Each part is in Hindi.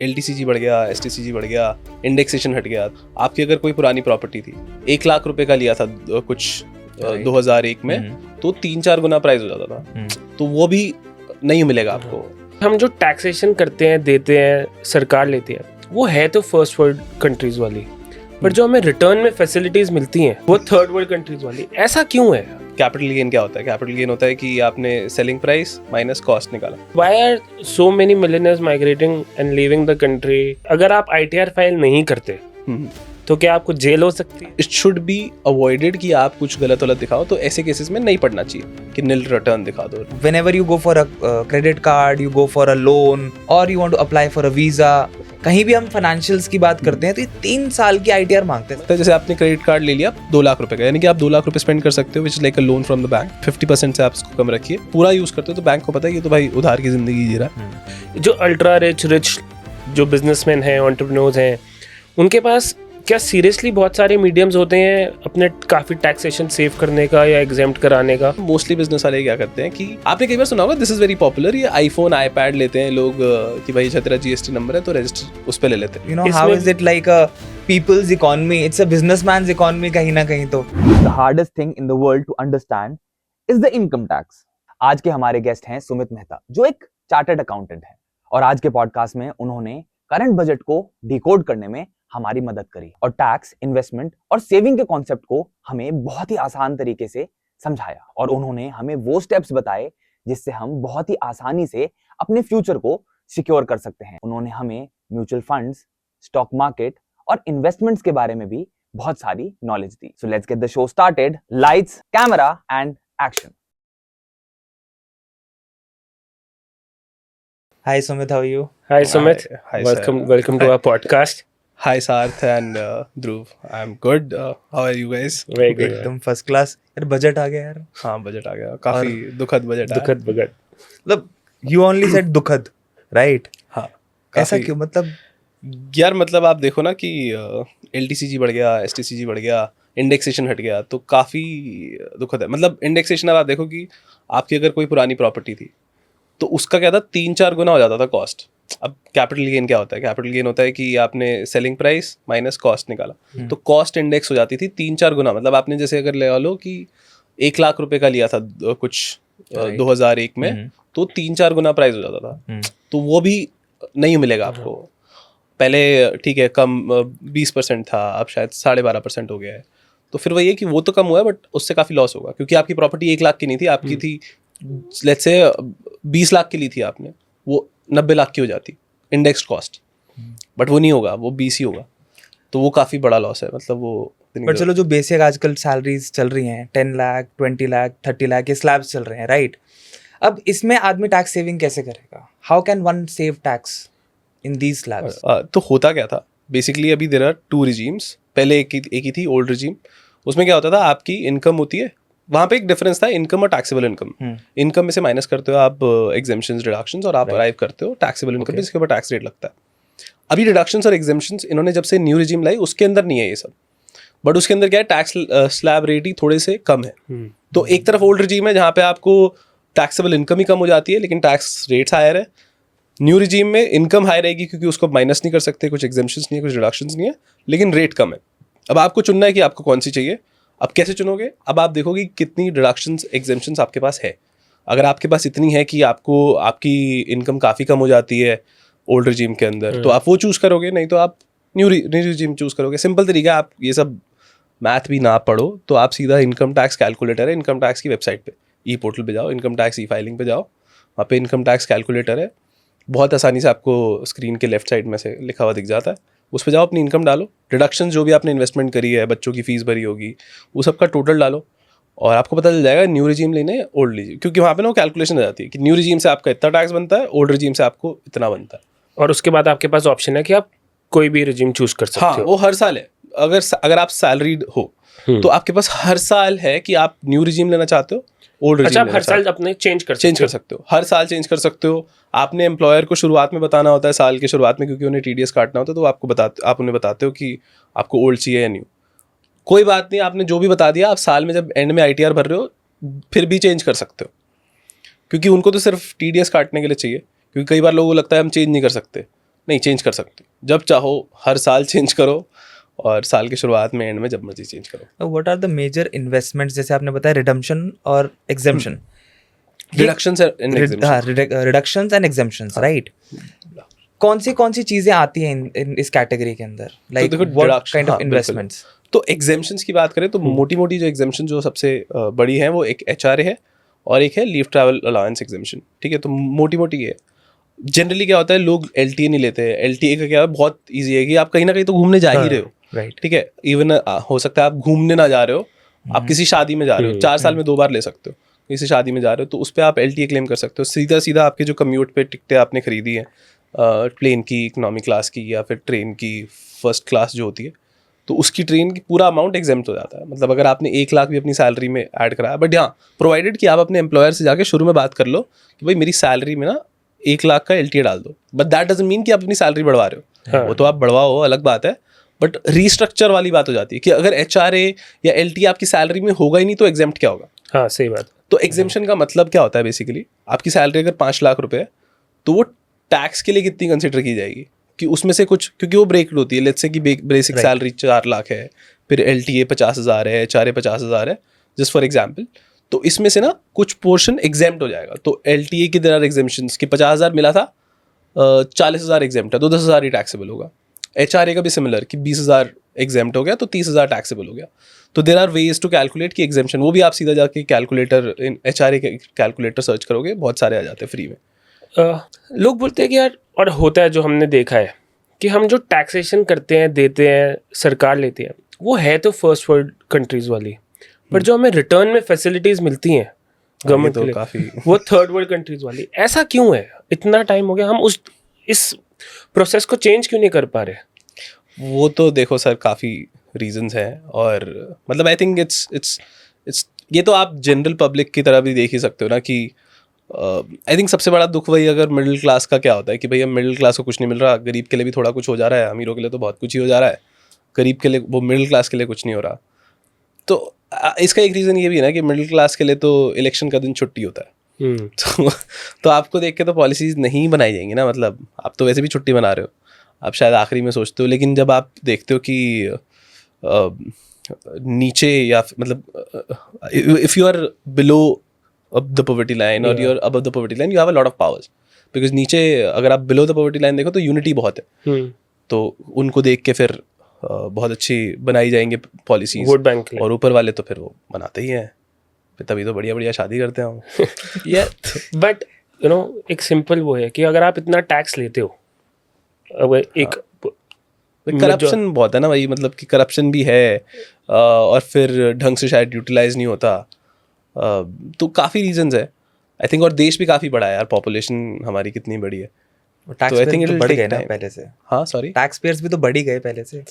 LTCG बढ़ गया, STCG बढ़ गया, इंडेक्सेशन हट गया। आपकी अगर कोई पुरानी प्रॉपर्टी थी, 1 लाख रुपए का लिया था कुछ 2001 में, तो 3-4 गुना प्राइस हो जाता था। तो वो भी नहीं मिलेगा आपको। हम जो टैक्सेशन करते हैं, देते हैं, सरकार लेती है, वो है तो फर्स्ट वर्ल्ड कंट्रीज वाली, पर जो हमें रिटर्न में फैसिलिटीज मिलती हैं वो थर्ड वर्ल्ड कंट्रीज वाली। ऐसा क्यों है? कैपिटल गेन क्या होता है? कैपिटल गेन होता है कि आपने सेलिंग प्राइस माइनस कॉस्ट निकाला। Why are so many millionaires migrating and leaving the country? अगर आप ITR फाइल नहीं करते तो क्या आपको जेल हो सकती है? इट शुड बी अवॉइडेड कि आप कुछ गलत दिखाओ, तो ऐसे केसेस में नहीं पढ़ना चाहिए कि नील रिटर्न दिखा दो। Whenever you go for a credit card, you go for a loan, or you want to apply for a visa, कहीं भी हम फाइनेंशियल्स की बात करते हैं तो ये 3 साल की ITR मांगते हैं। तो जैसे आपने क्रेडिट कार्ड ले लिया 2 लाख रुपए का, यानी कि आप 2 लाख रुपए स्पेंड कर सकते हो, which like a loan from the bank. 50% से आप इसको कम रखिए, पूरा यूज करते हो तो बैंक को पता है ये तो भाई उधार की जिंदगी जी रहा है। जो अल्ट्रा रिच जो बिजनेसमैन हैं, एंटरप्रेन्योर्स हैं, उनके पास क्या सीरियसली बहुत सारे मीडियम्स होते हैं अपने काफी टैक्सेशन सेव करने का या एग्जेम्प्ट कराने का? मोस्टली बिजनेस वाले क्या करते हैं कि आपने कई बार सुना होगा, दिस इज वेरी पॉपुलर, ये आईफोन आईपैड लेते हैं लोग कि भाई अच्छा तेरा GST नंबर है तो रजिस्टर उस पे ले लेते हैं। You know how is it like a people's economy? It's a businessman's economy कहीं ना कहीं तो। The hardest thing in the world to understand is the income tax. आज के हमारे गेस्ट हैं सुमित मेहता, जो एक चार्टर्ड अकाउंटेंट है, और आज के पॉडकास्ट में उन्होंने करंट बजट को डिकोड करने में हमारी मदद करी और टैक्स, इन्वेस्टमेंट और सेविंग के कॉन्सेप्ट को हमें बहुत ही आसान तरीके से समझाया। और उन्होंने हमें वो स्टेप्स बताए जिससे हम बहुत ही आसानी से अपने फ्यूचर को सिक्योर कर सकते हैं। उन्होंने हमें म्यूचुअल फंड्स, स्टॉक मार्केट और इन्वेस्टमेंट्स के बारे में भी बहुत सारी knowledge the. So let's get the show started. Lights, camera and action. Hi Sumit, how are you? Hi Sumit, Hi, welcome to our podcast. Hi Sarth and Dhruv, I'm good. How are you guys? Very good. एकदम फर्स्ट क्लास। यार बजट आ गया यार। हाँ, बजट आ गया, काफी दुखद बजट आया। दुखद बजट। मतलब you only said दुखद, right? हाँ, ऐसा क्यों? मतलब यार मतलब आप देखो ना कि LTCG बढ़ गया, STCG बढ़ गया, इंडेक्सेशन हट गया, तो काफ़ी दुखद है। मतलब इंडेक्सेशन, अब आप देखो कि आपकी अगर कोई पुरानी प्रॉपर्टी थी तो उसका क्या था, 3-4 गुना हो जाता था कॉस्ट। अब कैपिटल गेन क्या होता है? कैपिटल गेन होता है कि आपने सेलिंग प्राइस माइनस कॉस्ट निकाला, तो कॉस्ट इंडेक्स हो जाती थी 3-4 गुना। मतलब आपने जैसे अगर ले लो कि 1 लाख रुपए का लिया था कुछ 2001 में, तो 3-4 गुना प्राइस हो जाता था। तो वो भी नहीं मिलेगा आपको। पहले ठीक है कम 20% था, अब शायद 12.5% हो गया है। तो फिर वही है कि वो तो कम हुआ है, बट उससे काफ़ी लॉस होगा, क्योंकि आपकी प्रॉपर्टी 1 लाख की नहीं थी, आपकी थी लेट्स से 20 लाख की ली थी आपने, वो 90 लाख की हो जाती इंडेक्स कॉस्ट, बट वो नहीं होगा, वो 20 ही होगा। तो वो काफ़ी बड़ा लॉस है। मतलब वो बट चलो, जो बेसिक आजकल सैलरीज चल रही हैं 10 लाख, 20 लाख, 30 लाख, ये स्लैब्स चल रहे हैं, राइट? अब इसमें आदमी टैक्स सेविंग कैसे करेगा? How can one save tax in these slabs? तो होता क्या था बेसिकली, अभी देयर आर 2 रिजीम्स। पहले एक ही थी ओल्ड रिजीम। उसमें क्या होता था, आपकी इनकम होती है, वहाँ पे एक डिफरेंस था, इनकम और टैक्सेबल इनकम। इनकम में से माइनस करते हो आप एग्जेम्पशंस, डिडक्शंस, और आप अराइव करते हो टैक्सेबल इनकम, जिसके ऊपर टैक्स रेट लगता है। अभी डिडक्शंस और एग्जेम्पशंस इन्होंने जब से न्यू रिजीम लाई, उसके अंदर नहीं है ये सब, बट उसके अंदर क्या है, टैक्स स्लैब रेट ही थोड़े से कम है। तो एक तरफ ओल्ड रिजीम है जहाँ पे आपको टैक्सेबल इनकम ही कम हो जाती है, लेकिन टैक्स रेट्स हायर है। न्यू रिजीम में इनकम हाई रहेगी क्योंकि उसको माइनस नहीं कर सकते, कुछ एग्जेम्पशंस नहीं है, कुछ डिडक्शंस नहीं है, लेकिन रेट कम है। अब आपको चुनना है कि आपको कौन सी चाहिए। अब कैसे चुनोगे? अब आप देखोगे कितनी डिडक्शंस, एग्जेम्पशंस आपके पास है। अगर आपके पास इतनी है कि आपको आपकी इनकम काफ़ी कम हो जाती है ओल्ड रिजीम के अंदर, तो आप वो चूज़ करोगे, नहीं तो आप न्यू रिजीम चूज़ करोगे। सिंपल तरीका, आप ये सब मैथ भी ना पढ़ो तो आप सीधा इनकम टैक्स कैलकुलेटर है, इनकम टैक्स की वेबसाइट पे, ई पोर्टल पे जाओ, इनकम टैक्स फाइलिंग पे जाओ, वहाँ पे इनकम टैक्स कैलकुलेटर है, बहुत आसानी से आपको स्क्रीन के लेफ्ट साइड में से लिखा हुआ दिख जाता है। उस पर जाओ, अपनी इनकम डालो, डिडक्शन जो भी आपने इन्वेस्टमेंट करी है, बच्चों की फीस भरी होगी, वो सबका टोटल डालो, और आपको पता चल जाएगा न्यू रिजीम लेने ओल्ड रिजीम, क्योंकि वहाँ पे ना वो कैलकुलेशन आ जाती है कि न्यू रिजीम से आपका इतना टैक्स बनता है, ओल्ड रिजीम से आपको इतना बनता है। और उसके बाद आपके पास ऑप्शन है कि आप कोई भी रिजीम चूज कर सकते हो। वो हर साल है। अगर आप सैलरीड हो तो आपके पास हर साल है कि आप न्यू रिजीम लेना चाहते हो, ओल्ड रिजीम। अच्छा, आप हर साल अपने चेंज कर सकते हो, हर साल चेंज कर सकते हो। आपने एम्प्लॉयर को शुरुआत में बताना होता है, साल के शुरुआत में, क्योंकि उन्हें TDS काटना होता है, तो आप उन्हें बताते हो कि आपको ओल्ड चाहिए या न्यू। कोई बात नहीं, आपने जो भी बता दिया, आप साल में जब एंड में ITR भर रहे हो फिर भी चेंज कर सकते हो, क्योंकि उनको तो सिर्फ TDS काटने के लिए चाहिए। क्योंकि कई बार लोगों को लगता है हम चेंज नहीं कर सकते, नहीं, चेंज कर सकते हो जब चाहो, हर साल चेंज करो, और साल की शुरुआत में, एंड में, जब मर्जी चेंज करो। What are the major investments, जैसे आपने बताया रिडम्पशन और exemption, reductions and exemption. Reductions and exemptions, right? कौन सी चीजें आती हैं इन इस कैटेगरी के अंदर, like what kind of investments? तो एग्जेम्पशंस की बात करें तो मोटी मोटी जो एग्जेम्पशन जो सबसे बड़ी है वो एक HRA है और एक है लीव ट्रैवल अलाउंस एग्जेम्पशन, ठीक है। तो मोटी मोटी है। जनरली क्या होता है, लोग LTA नहीं लेते हैं। LTA का क्या है, बहुत ईजी है कि आप कहीं ना कहीं तो घूमने जा ही रहे हो, राइट? ठीक है। इवन हो सकता है आप घूमने ना जा रहे हो, आप किसी शादी में जा रहे हो, 4 साल में 2 बार ले सकते हो, किसी शादी में जा रहे हो तो उस पर आप LTA क्लेम कर सकते हो। सीधा सीधा आपके जो कम्यूट पे टिकटें आपने खरीदी है, प्लेन की, इकोनॉमी क्लास की, या फिर ट्रेन की फर्स्ट क्लास जो होती है, तो उसकी ट्रेन की पूरा अमाउंट एग्जेम्प्ट हो जाता है। मतलब अगर आपने 1 लाख भी अपनी सैलरी में ऐड कराया, बट हाँ, प्रोवाइडेड कि आप अपने एम्प्लॉयर से जाके शुरू में बात कर लो कि भाई मेरी सैलरी में ना 1 लाख का LTA डाल दो, बट दैट डजंट मीन कि आप अपनी सैलरी बढ़वा रहे हो। वो तो आप बढ़वाओ, अलग बात है, बट रीस्ट्रक्चर वाली बात हो जाती है कि अगर HRA या LTA आपकी सैलरी में होगा ही नहीं तो एग्जेम्प्ट क्या होगा? हाँ, सही बात। तो एग्जेम्पशन का मतलब क्या होता है बेसिकली, आपकी सैलरी अगर 5 लाख रुपए है तो वो टैक्स के लिए कितनी कंसिडर की जाएगी कि उसमें से कुछ, क्योंकि वो ब्रेकड होती है, लेट्स से कि बेसिक सैलरी 4 लाख है, फिर LTA 50,000 है, HRA 50,000 है, जस्ट फॉर एग्जाम्पल। तो इसमें से ना कुछ पोर्शन एग्जेम्प्ट हो जाएगा। तो LTA की देयर आर एग्जेम्पशंस कि 50,000 मिला था, 40,000 एग्जेम्प्ट है तो 10,000 ही टैक्सेबल होगा। HRA का भी सिमिलर कि 20,000 एग्जेम्प्ट हो गया तो 30,000 टैक्सेबल हो गया। तो there are ways to calculate की एग्जेम्पशन, वो भी आप सीधा जाके कैलकुलेटर, इन HRA के कैलकुलेटर सर्च करोगे, बहुत सारे आ जाते हैं फ्री में। लोग बोलते हैं कि यार, और होता है जो हमने देखा है कि हम जो टैक्सेशन करते हैं, देते हैं, सरकार लेती है, वो है तो फर्स्ट वर्ल्ड कंट्रीज वाली, पर जो हमें रिटर्न में फैसिलिटीज मिलती हैं गवर्नमेंट तो के लिए, काफी वो थर्ड वर्ल्ड कंट्रीज वाली। ऐसा क्यों है? इतना टाइम हो गया, हम इस प्रोसेस को चेंज क्यों नहीं कर पा रहे? वो तो देखो सर, काफ़ी रीजंस हैं, और मतलब आई थिंक इट्स ये तो आप जनरल पब्लिक की तरह भी देख ही सकते हो ना कि आई थिंक सबसे बड़ा दुख वही, अगर मिडिल क्लास का क्या होता है कि भैया मिडिल क्लास को कुछ नहीं मिल रहा, गरीब के लिए भी थोड़ा कुछ हो जा रहा है, अमीरों के लिए तो बहुत कुछ ही हो जा रहा है, गरीब के लिए, वो मिडिल क्लास के लिए कुछ नहीं हो रहा। तो इसका एक रीज़न ये भी है ना कि मिडिल क्लास के लिए तो इलेक्शन का दिन छुट्टी होता है। तो आपको देख के तो पॉलिसीज़ नहीं बनाई जाएंगी ना, मतलब आप तो वैसे भी छुट्टी बना रहे हो, आप शायद आखिरी में सोचते हो, लेकिन जब आप देखते हो कि नीचे या मतलब if you are below the poverty line और you are above the poverty line, you have a lot of powers, because नीचे अगर आप बिलो द पॉवर्टी लाइन देखो तो यूनिटी बहुत है, तो उनको देख के फिर बहुत अच्छी बनाई जाएंगे पॉलिसीज, वोट बैंक, और ऊपर वाले तो फिर वो बनाते ही हैं, फिर तभी तो बढ़िया बढ़िया शादी करते हैं। यार बट यू नो, एक सिंपल वो है कि अगर आप इतना टैक्स लेते हो, अब एक करप्शन बहुत है ना भाई, मतलब कि करप्शन भी है, और फिर ढंग से शायद यूटिलाइज नहीं होता, तो काफ़ी रीजंस है आई थिंक। और देश भी काफ़ी बड़ा है यार, पॉपुलेशन हमारी कितनी बड़ी है, टैक्स पेयर्स तो बढ़ गए ना पहले से। हाँ सॉरी, टैक्स पेयर्स भी तो बढ़ ही गए पहले से।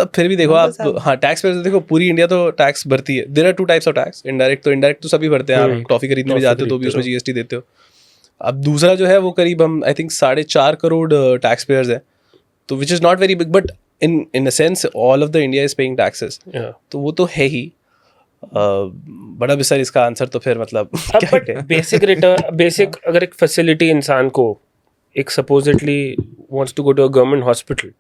फिर भी देखो आप, हाँ टैक्स पेयर्स देखो, पूरी इंडिया तो टैक्स भरती है। There are 2 types of tax, indirect तो सभी भरते हैं। आप टॉफी खरीदने भी जाते हो तो भी उसमें GST देते हो। अब दूसरा जो है वो करीब हम I think 4.5 crore tax payers है, तो which is not very big, but in a sense all of the India is paying taxes, तो वो तो है ही। बड़ा विस्तार इसका आंसर तो फिर मतलब बेसिक रिटर्न, बेसिक अगर एक फैसिलिटी इंसान को, एक supposedly wants to go to a government hospital,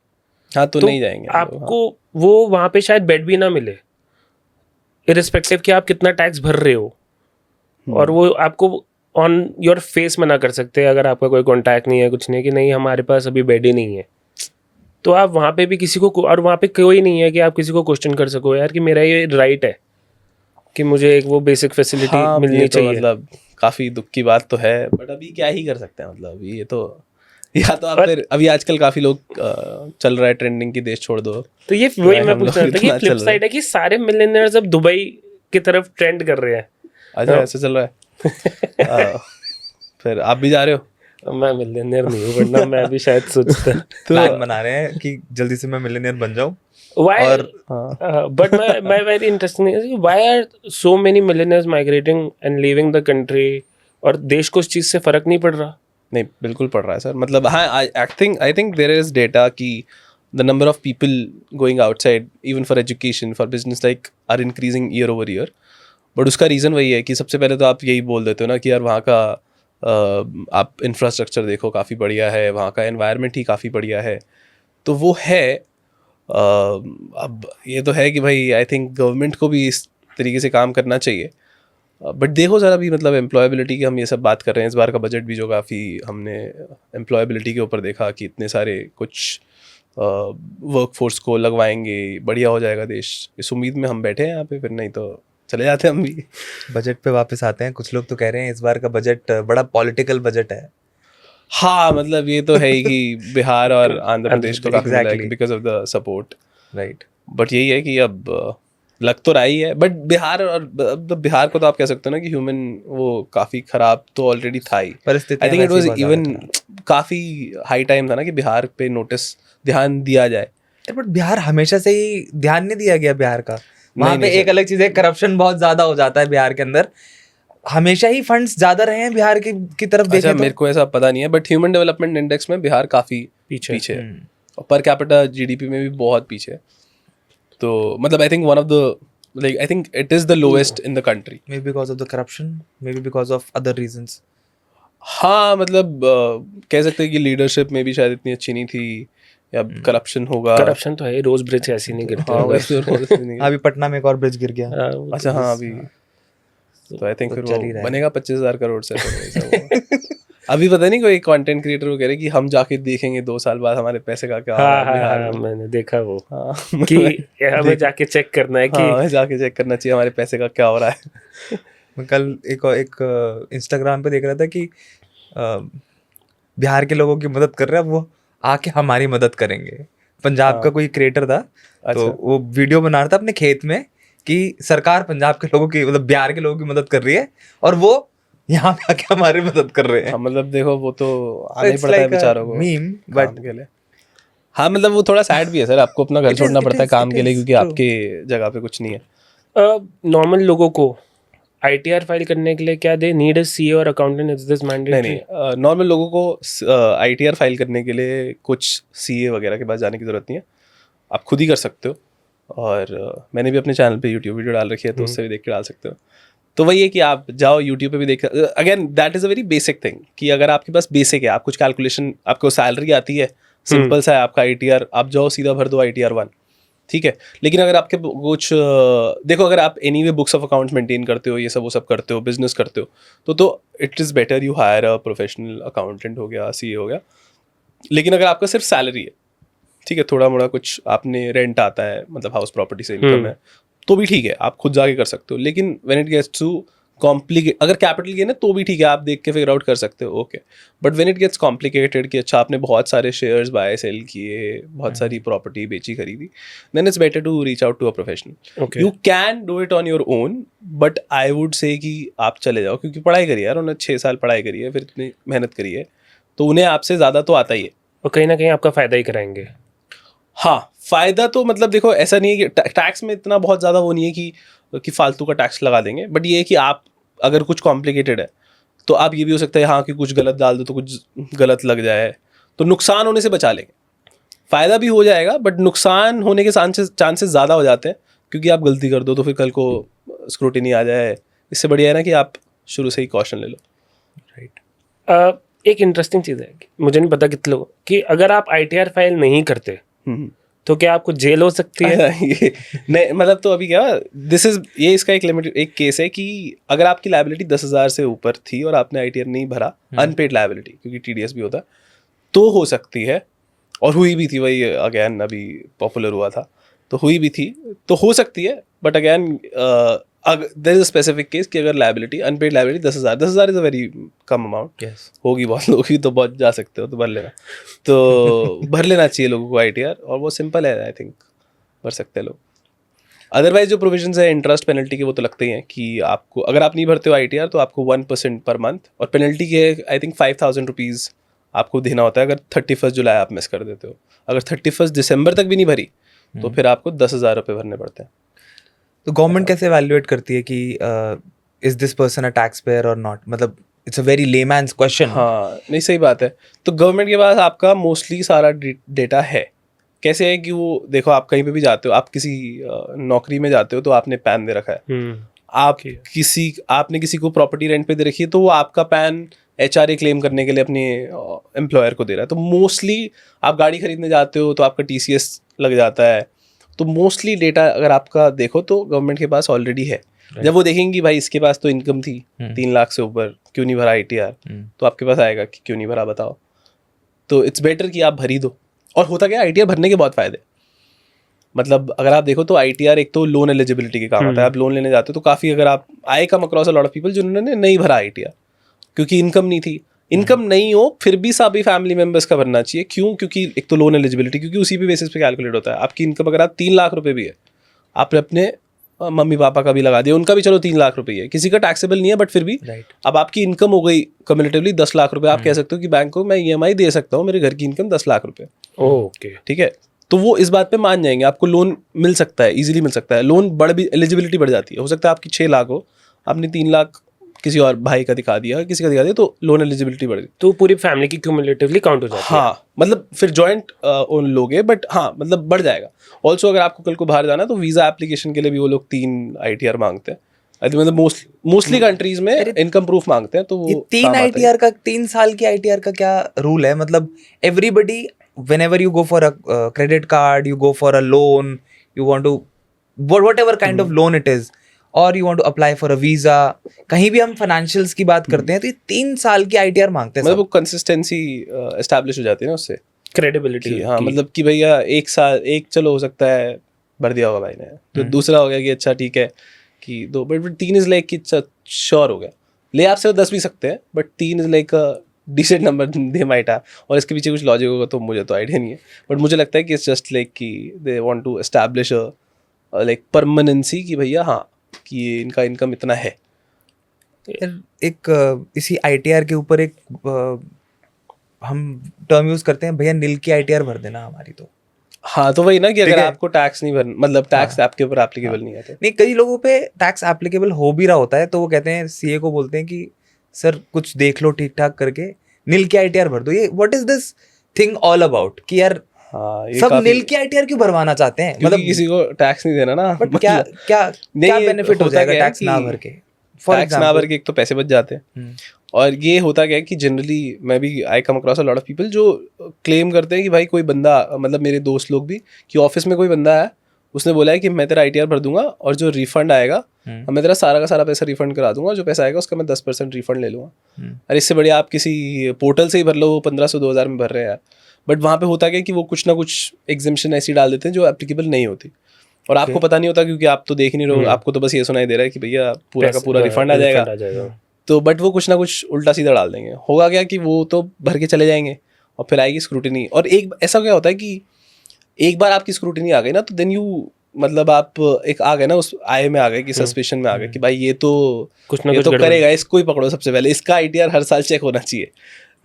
हाँ तो नहीं जाएंगे आपको वो वहाँ पे शायद बेड भी ना मिले, इरिस्पेक्टिव कि आप कितना टैक्स भर रहे हो, और वो आपको ऑन योर फेस मना कर सकते हैं अगर आपका कोई कॉन्टैक्ट नहीं है, कुछ नहीं, कि नहीं हमारे पास अभी बेड ही नहीं है। तो आप वहाँ पे भी किसी को, और वहाँ पे कोई नहीं है कि आप किसी को क्वेश्चन कर सको यार कि मेरा ये राइट है कि मुझे एक वो बेसिक फैसिलिटी मिलनी चाहिए। मतलब काफ़ी दुख की बात तो है, बट अभी क्या ही कर सकते हैं, मतलब ये तो, या तो आप फिर अभी आजकल काफ़ी लोग चल रहा है ट्रेंडिंग की देश छोड़ दो, तो ये वही मैं पूछ रहा था कि फ्लिप साइड है कि सारे मिलियनेयर्स अब दुबई की तरफ ट्रेंड कर रहे हैं। अच्छा ऐसे चल रहा है। फिर आप भी जा रहे हो? मैं मिलियनेयर नहीं हूँ, वरना मैं भी शायद सोचता प्लान बना रहे हैं कि जल्दी से मैं मिलियनेयर बन जाऊं। Why? But my very interesting thing is why are so many millionaires migrating and leaving the country, और देश को इस चीज़ से फर्क नहीं पड़ रहा? नहीं बिल्कुल पड़ रहा है सर, मतलब हाँ I think there is data कि the number of people going outside even for education, for business like are increasing year over year. But उसका रीज़न वही है कि सबसे पहले तो आप यही बोल देते हो ना कि यार वहाँ का आप इंफ्रास्ट्रक्चर देखो काफ़ी बढ़िया है, वहाँ का एनवायरनमेंट ही काफ़ी बढ़िया है, तो वो है। अब ये तो है कि भाई आई थिंक गवर्नमेंट को भी इस तरीके से काम करना चाहिए। बट देखो ज़रा भी मतलब एम्प्लॉयबिलिटी की हम ये सब बात कर रहे हैं, इस बार का बजट भी जो काफ़ी हमने एम्प्लॉयबिलिटी के ऊपर देखा कि इतने सारे कुछ वर्कफोर्स को लगवाएंगे, बढ़िया हो जाएगा देश, इस उम्मीद में हम बैठे हैं यहाँ पे, फिर नहीं तो चले जाते हैं हम भी। बजट पे वापस आते हैं। कुछ लोग तो कह रहे हैं इस बार का बजट बड़ा पॉलिटिकल बजट है। हाँ मतलब ये तो है ही कि बिहार और आंध्र प्रदेश को काफ़ी मिला है because of the support, right. But यही है कि अब लग तो रहा ही है, बट बिहार और बिहार को तो आप कह सकते हो ना कि ह्यूमन वो काफ़ी ख़राब तो ऑलरेडी था ही। I think it was even काफ़ी हाई टाइम था ना कि बिहार पे ध्यान दिया जाए। बट बिहार हमेशा से ही ध्यान नहीं दिया गया बिहार का। वहाँ पे एक अलग चीज़ है, करप्शन बहुत ज़्यादा हो जाता है बिहार के अंदर। हमेशा ही फंड्स ज़्यादा रहे हैं बिहार की तरफ देखें तो। मेरे को ऐसा पता नहीं है, बट ह्यूमन डेवलपमेंट इंडेक्स में बिहार काफ़ी पीछे है, और पर कैपिटा जीडीपी में भी बहुत पीछे है। तो मतलब I think one of the like I think it is the lowest in the country. Maybe because of the corruption, maybe because of other reasons. हाँ मतलब कह सकते हैं कि लीडरशिप में भी शायद इतनी अच्छी नहीं थी, या करप्शन होगा। करप्शन तो है, रोज ब्रिज ऐसी नहीं गिरते। हाँ वैसे अभी पटना में एक और ब्रिज गिर गया। अच्छा हाँ अभी तो आई थिंक फिर वो बनेगा 25,000 करोड़ से। अभी पता नहीं कोई कंटेंट क्रिएटर वो कह रहे कि हम जाके देखेंगे 2 साल बाद हमारे पैसे का क्या। हाँ, मैंने देखा वो कि हमें जाके चेक करना है कि हमें जाके चेक करना चाहिए हमारे पैसे का क्या हो रहा है। मैं कल एक इंस्टाग्राम पे देख रहा था कि बिहार के लोगों की मदद कर रहे हैं, वो आके हमारी मदद करेंगे। पंजाब का कोई क्रिएटर था, तो वो वीडियो बना रहा था अपने खेत में कि सरकार पंजाब के लोगों की मतलब बिहार के लोगों की मदद कर रही है, और वो यहाँ पे आके हमारी मदद कर रहे हैं। मतलब देखो वो तो आना ही पड़ता है बेचारों को मीम बट के लिए। हाँ मतलब वो थोड़ा सैड भी है सर, आपको अपना घर छोड़ना पड़ता है काम के लिए, क्योंकि आपके जगह पे कुछ नहीं है। नॉर्मल लोगों को आईटीआर फाइल करने के लिए क्या दे नीड अ सीए और अकाउंटेंट, इज दिस मैंडेटरी? नहीं, नॉर्मल लोगों को आईटीआर फाइल करने के लिए कुछ सीए वगैरह के पास जाने की ज़रूरत नहीं है, आप खुद ही कर सकते हो। और मैंने भी अपने चैनल पे यूट्यूब वीडियो डाल रखी है, तो उससे भी देख के डाल सकते हो। तो वही है कि आप जाओ यूट्यूब पे भी देख, again that is a very basic thing कि अगर आपके पास बेसिक है, आप कुछ कैलकुलेशन, आपको सैलरी आती है, सिंपल सा है आपका आईटीआर, आप जाओ सीधा भर दो आईटीआर 1, ठीक है। लेकिन अगर आपके कुछ देखो, अगर आप anyway books of accounts maintain करते हो, ये सब वो सब करते हो, बिजनेस करते हो, तो it is better you hire a professional accountant हो गया, सीए हो गया। लेकिन अगर आपका सिर्फ सैलरी है, ठीक है, थोड़ा मोड़ा कुछ आपने रेंट आता है, मतलब हाउस प्रॉपर्टी से इनकम है, तो भी ठीक है, आप खुद जाके कर सकते हो। लेकिन when it gets to complicate, अगर कैपिटल गेन है तो भी ठीक है, आप देख के फिगर आउट कर सकते हो, okay. But when it gets complicated कि अच्छा आपने बहुत सारे शेयर्स बाय सेल किए, बहुत सारी प्रॉपर्टी बेची खरीदी, then it's better to reach out to a professional. You can do it on your own, but I would say कि आप चले जाओ, क्योंकि पढ़ाई करी है यार, उन्होंने 6 साल पढ़ाई करी है, फिर इतनी मेहनत करी है, तो उन्हें आपसे ज़्यादा तो आता ही है, और कहीं ना कहीं आपका फ़ायदा ही कराएंगे। हाँ फ़ायदा तो मतलब देखो ऐसा नहीं है कि टैक्स में इतना बहुत ज़्यादा वो नहीं है कि फालतू का टैक्स लगा देंगे, बट ये है कि आप अगर कुछ कॉम्प्लिकेटेड है तो आप ये भी हो सकता है हाँ कि कुछ गलत डाल दो तो कुछ गलत लग जाए, तो नुकसान होने से बचा लेंगे। फ़ायदा भी हो जाएगा, बट नुकसान होने के चांसेस ज़्यादा हो जाते हैं, क्योंकि आप गलती कर दो तो फिर कल को स्क्रूटिनी आ जाए। इससे बढ़िया है ना कि आप शुरू से ही कॉशन ले लो। राइट। एक इंटरेस्टिंग चीज़ है, मुझे नहीं पता कितने लोग, कि अगर आप आईटीआर फाइल नहीं करते तो क्या आपको जेल हो सकती है? ये नहीं मतलब, तो अभी क्या ये इसका एक केस है कि अगर आपकी लायबिलिटी 10,000 से ऊपर थी और आपने आईटीआर नहीं भरा, अनपेड लायबिलिटी, क्योंकि टीडीएस भी होता है, तो हो सकती है, और हुई भी थी, वही अगेन अभी पॉपुलर हुआ था, तो हुई भी थी, तो हो सकती है। But again there is a specific case कि अगर liability, unpaid liability 10,000 is a very कम अमाउंट, होगी बहुत लोग की, तो बहुत जा सकते हो तो भर लेना, तो भर लेना चाहिए लोगों को आईटीआर, और वो सिंपल है, आई थिंक भर सकते हैं लोग। अदरवाइज जो प्रोविजंस है इंटरेस्ट पेनल्टी के, वो तो लगते ही हैं कि आपको, अगर आप नहीं भरते हो आईटीआर तो आपको 1% पर मंथ, और पेनल्टी के आई थिंक 5,000 रुपीज़ आपको देना होता है अगर 31 जुलाई आप मिस कर देते हो। अगर 31 दिसंबर तक भी नहीं भरी तो फिर आपको 10,000 रुपये भरने पड़ते हैं। तो गवर्नमेंट कैसे एवेल्युएट करती है कि is this person a tax payer और नॉट? मतलब it's a very layman's question. हाँ नहीं, सही बात है। तो गवर्नमेंट के पास आपका मोस्टली सारा डेटा है। कैसे है कि वो देखो, आप कहीं पे भी जाते हो, आप किसी नौकरी में जाते हो तो आपने पैन दे रखा है, आपने किसी को प्रॉपर्टी रेंट पे दे रखी है, तो वो आपका पैन HRA क्लेम करने के लिए अपने एम्प्लॉयर को दे रहा है। तो मोस्टली आप गाड़ी खरीदने जाते हो तो आपका TCS लग जाता है। तो मोस्टली डेटा अगर आपका देखो तो गवर्नमेंट के पास ऑलरेडी है। जब वो देखेंगे भाई इसके पास तो इनकम थी 3 लाख से ऊपर, क्यों नहीं भरा ITR, तो आपके पास आएगा कि क्यों नहीं भरा बताओ। तो इट्स बेटर कि आप भर ही दो। और होता क्या है, ITR भरने के बहुत फायदे, मतलब अगर आप देखो तो ITR एक तो लोन एलिजिबिलिटी के काम आता है। आप लोन लेने जाते हो तो काफ़ी, अगर आप I come across a lot of people जिन्होंने नहीं भरा ITR क्योंकि इनकम नहीं थी। इनकम नहीं हो फिर भी सभी फैमिली मेंबर्स का भरना चाहिए। क्यों? क्योंकि एक तो लोन एलिजिबिलिटी, क्योंकि उसी पे बेसिस पे कैलकुलेट होता है। आपकी इनकम अगर आप 3 लाख रुपए भी है, आपने अपने मम्मी पापा का भी लगा दिया, उनका भी चलो 3 लाख रुपए है, किसी का टैक्सेबल नहीं है, बट फिर भी अब आपकी इनकम हो गई कम्युलेटिवली 10 लाख रुपए। आप कह सकते हो कि बैंक को मैं EMI दे सकता हूँ, मेरे घर की इनकम 10 लाख रुपए। ओके, ठीक है, तो वो इस बात पे मान जाएंगे, आपको लोन मिल सकता है, इजीली मिल सकता है। लोन बढ़ भी, एलिजिबिलिटी बढ़ जाती है। हो सकता है आपकी 6 लाख हो, आपने 3 लाख किसी और भाई का दिखा दिया, किसी का दिखा दिया, तो लोन एलिजिबिलिटी बढ़ गई, तो पूरी फैमिली की क्यूमुलेटिवली काउंट हो जाती है। हाँ, मतलब फिर जॉइंट ओन लोगे, बट हाँ मतलब बढ़ जाएगा। ऑल्सो अगर आपको कल को बाहर जाना है तो वीज़ा एप्लीकेशन के लिए भी वो लोग 3 ITR मांगते हैं। मतलब मोस्टली कंट्रीज में इनकम प्रूफ मांगते हैं। तो वो 3 ITR का, 3 साल की ITR का क्या रूल है? मतलब everybody whenever you go for a credit card, you go for a loan, you want to whatever kind of loan it is, or you want to apply for a visa, कहीं भी हम फाइनेंशियल्स की बात करते हैं तो ये 3 साल की ITR मांगते हैं। मतलब वो कंसिस्टेंसी एस्टैब्लिश हो जाती है ना उससे, क्रेडिबिलिटी। हाँ, मतलब कि भैया 1 साल, एक चलो हो सकता है भर दिया होगा भाई ने, तो दूसरा हो गया कि अच्छा ठीक है कि 2, बट 3 इज लाइक कि श्योर हो गया। ले आपसे 10 भी सकते हैं, but 3 is like decent number they might have. और इसके पीछे कुछ लॉजिक होगा तो मुझे तो आइडिया नहीं है, बट मुझे लगता है कि इट्स जस्ट लाइक कि they want to establish like permanency कि भैया हाँ कि इनका इनकम इतना है। एक इसी ITR के ऊपर एक हम टर्म यूज करते हैं, भैया नील की ITR भर देना हमारी। तो हाँ, तो वही ना कि अगर है? आपको टैक्स नहीं भर, मतलब टैक्स आपके ऊपर एप्लीकेबल नहीं है तो नहीं, कई लोगों पे टैक्स एप्लीकेबल हो भी रहा होता है तो वो कहते हैं, CA को बोलते हैं कि सर कुछ देख लो ठीक ठाक करके, नील की ITR भर दो। ये what is this thing all about कि यार हाँ, ये सब नील की ITR क्यों भरवाना चाहते हैं? मतलब किसी को टैक्स नहीं देना ना, बट क्या क्या क्या बेनिफिट हो जाएगा टैक्स ना भर के? टैक्स ना भर के एक तो पैसे बच जाते हैं, और ये होता क्या है कि जनरली मैं भी I come across a lot of people जो क्लेम करते हैं कि भाई कोई बंदा, मतलब मेरे दोस्त लोग भी, कि ऑफिस में कोई बंदा है, उसने बोला है कि मैं तेरा ITR भर दूंगा और जो रिफंड आएगा मैं तेरा सारा का सारा पैसा रिफंड करा दूंगा, जो पैसा आएगा उसका मैं 10% रिफंड ले लूँगा। अरे इससे बढ़िया आप किसी पोर्टल से ही भर लो, वो 1500-2000 में भर रहे हैं यार। बट वहाँ पे होता क्या कि वो कुछ ना कुछ एग्जेम्पशन ऐसी डाल देते हैं जो एप्लीकेबल नहीं होती, और आपको पता नहीं होता क्योंकि आप तो देख नहीं रहे हो, आपको तो बस ये सुनाई दे रहा है कि भैया पूरा का पूरा रिफंड आ जाएगा। तो बट वो कुछ ना कुछ उल्टा सीधा डाल देंगे। होगा क्या कि वो तो भर के चले जाएंगे और फिर आएगी स्क्रूटिनी। और एक ऐसा क्या होता है कि एक बार आपकी स्क्रूटिनी आ गई ना तो देन यू, मतलब आप एक आ गए ना उस आय में आ गए कि सस्पेशन में आ गए कि भाई ये तो कुछ ना ये कुछ तो गड़बड़। करेगा, इसको ही पकड़ो सबसे पहले, इसका ITR हर साल चेक होना चाहिए।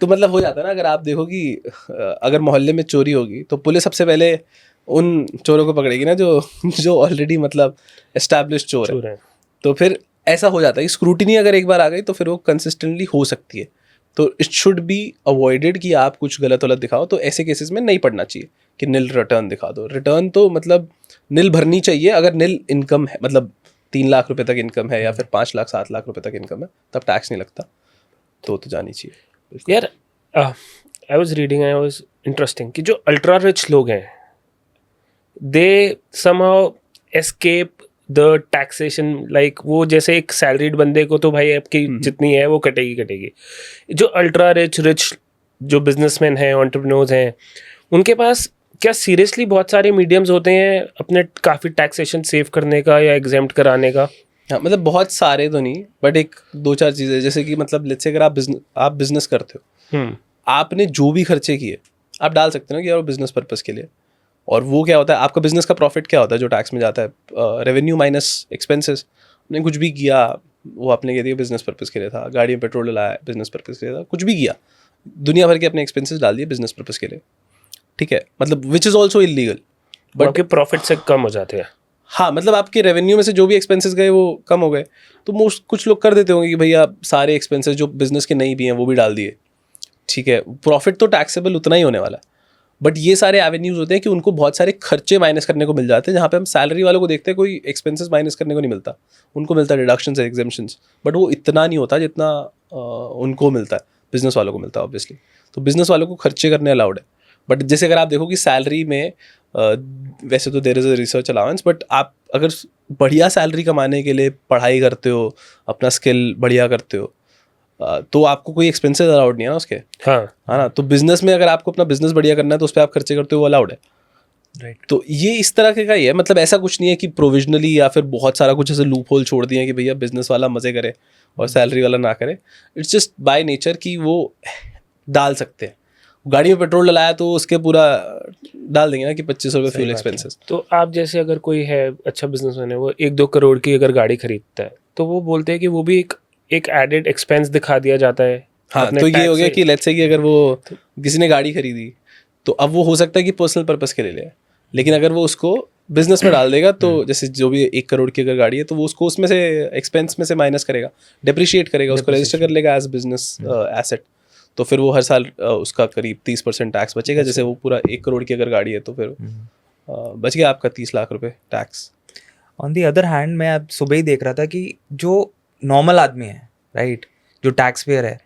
तो मतलब हो जाता है ना, अगर आप देखो कि अगर मोहल्ले में चोरी होगी तो पुलिस सबसे पहले उन चोरों को पकड़ेगी ना जो ऑलरेडी मतलब एस्टैब्लिश चोर है। तो फिर ऐसा हो जाता है कि स्क्रूटिनी अगर एक बार आ गई तो फिर वो कंसिस्टेंटली हो सकती है। तो इट शुड बी अवॉइडेड कि आप कुछ गलत वलत दिखाओ, तो ऐसे केसेस में नहीं पड़ना चाहिए कि नील रिटर्न दिखा दो। रिटर्न तो मतलब नील भरनी चाहिए अगर नील इनकम है, मतलब 3 लाख रुपए तक इनकम है या फिर 5 लाख 7 लाख रुपए तक इनकम है, तब टैक्स नहीं लगता, तो जानी चाहिए यार। I was reading, I was interesting कि जो अल्ट्रा रिच लोग हैं दे somehow escape the taxation. Like वो जैसे एक सैलरीड बंदे को तो भाई आपकी जितनी है वो कटेगी। जो अल्ट्रा रिच जो बिजनेसमैन हैं, एंटरप्रेन्योर्स हैं, उनके पास क्या सीरियसली बहुत सारे मीडियम्स होते हैं अपने काफ़ी टैक्सेशन सेव करने का या एग्जेम्प्ट कराने का? हाँ, मतलब बहुत सारे तो नहीं, बट एक 2-4 चीज़ें, जैसे कि मतलब लेट्स से अगर आप बिजनेस करते हो, आपने जो भी खर्चे किए आप डाल सकते हो ना कि यार वो बिजनेस पर्पस के लिए। और वो क्या होता है, आपका बिजनेस का प्रॉफिट क्या होता है जो टैक्स में जाता है, रेवेन्यू माइनस एक्सपेंसेस। आपने कुछ भी किया वो आपने कह दिया बिजनेस पर्पस के लिए था, गाड़ी में पेट्रोल डलाया बिजनेस पर्पस के लिए था, कुछ भी किया, दुनिया भर के अपने एक्सपेंसेस डाल दिए बिजनेस पर्पस के लिए, ठीक है, मतलब which is also illegal, but आपके प्रॉफिट से कम हो जाते हैं। हाँ, मतलब आपके रेवेन्यू में से जो भी एक्सपेंसेस गए वो कम हो गए। तो मोस्ट कुछ लोग कर देते होंगे कि भैया सारे एक्सपेंसेस जो बिजनेस के नहीं भी हैं वो भी डाल दिए, ठीक है, प्रॉफिट तो टैक्सेबल उतना ही होने वाला है। बट ये सारे एवेन्यूज होते हैं कि उनको बहुत सारे खर्चे माइनस करने को मिल जाते हैं, जहाँ पे हम सैलरी वालों को देखते हैं कोई एक्सपेंसेस माइनस करने को नहीं मिलता, उनको मिलता है डिडक्शंस एग्जेम्पशंस, बट वो इतना नहीं होता जितना उनको मिलता है। बिजनेस वालों को मिलता है ऑब्वियसली। तो बिजनेस वालों को खर्चे करने अलाउड है, बट जैसे अगर आप देखो कि सैलरी में वैसे तो there is a research allowance, but आप अगर बढ़िया सैलरी कमाने के लिए पढ़ाई करते हो, अपना स्किल बढ़िया करते हो, तो आपको कोई एक्सपेंसेस अलाउड नहीं है ना उसके, हाँ है ना। तो बिजनेस में अगर आपको अपना बिजनेस बढ़िया करना है तो उस पर आप खर्चे करते हो, वो अलाउड है। राइट। तो ये इस तरह के का ही है, मतलब ऐसा कुछ नहीं है कि प्रोविजनली या फिर बहुत सारा कुछ ऐसे लूप होल छोड़ दिए हैं कि भैया बिजनेस वाला मजे करे और सैलरी वाला ना करे। इट्स जस्ट बाय नेचर कि वो डाल सकते हैं। गाड़ी में पेट्रोल डलाया तो उसके पूरा डाल देंगे ना कि 25 रुपये फ्यूल एक्सपेंसेस। तो आप जैसे अगर कोई है अच्छा बिजनेसमैन है, वो 1-2 करोड़ की अगर गाड़ी खरीदता है, तो वो बोलते हैं कि वो भी एक एडेड एक्सपेंस दिखा दिया जाता है। हाँ, अपने तो ये tax हो गया से। कि लेट्स से कि अगर वो किसी ने गाड़ी खरीदी तो अब वो हो सकता है कि पर्सनल पर्पस के लिए ले, लेकिन अगर वो उसको बिजनेस में डाल देगा तो जैसे जो भी 1 करोड़ की अगर गाड़ी है तो वो उसको उसमें से एक्सपेंस में से माइनस करेगा, डेप्रिशिएट करेगा, उसको रजिस्टर कर लेगा एज बिजनेस एसेट। तो फिर वो हर साल उसका करीब 30% टैक्स बचेगा। जैसे वो पूरा 1 करोड़ की अगर गाड़ी है तो फिर बच गया आपका 30 लाख रुपए tax. On the other hand मैं अब सुबह ही देख रहा था कि जो नॉर्मल आदमी है, राइट, जो टैक्स पेयर है,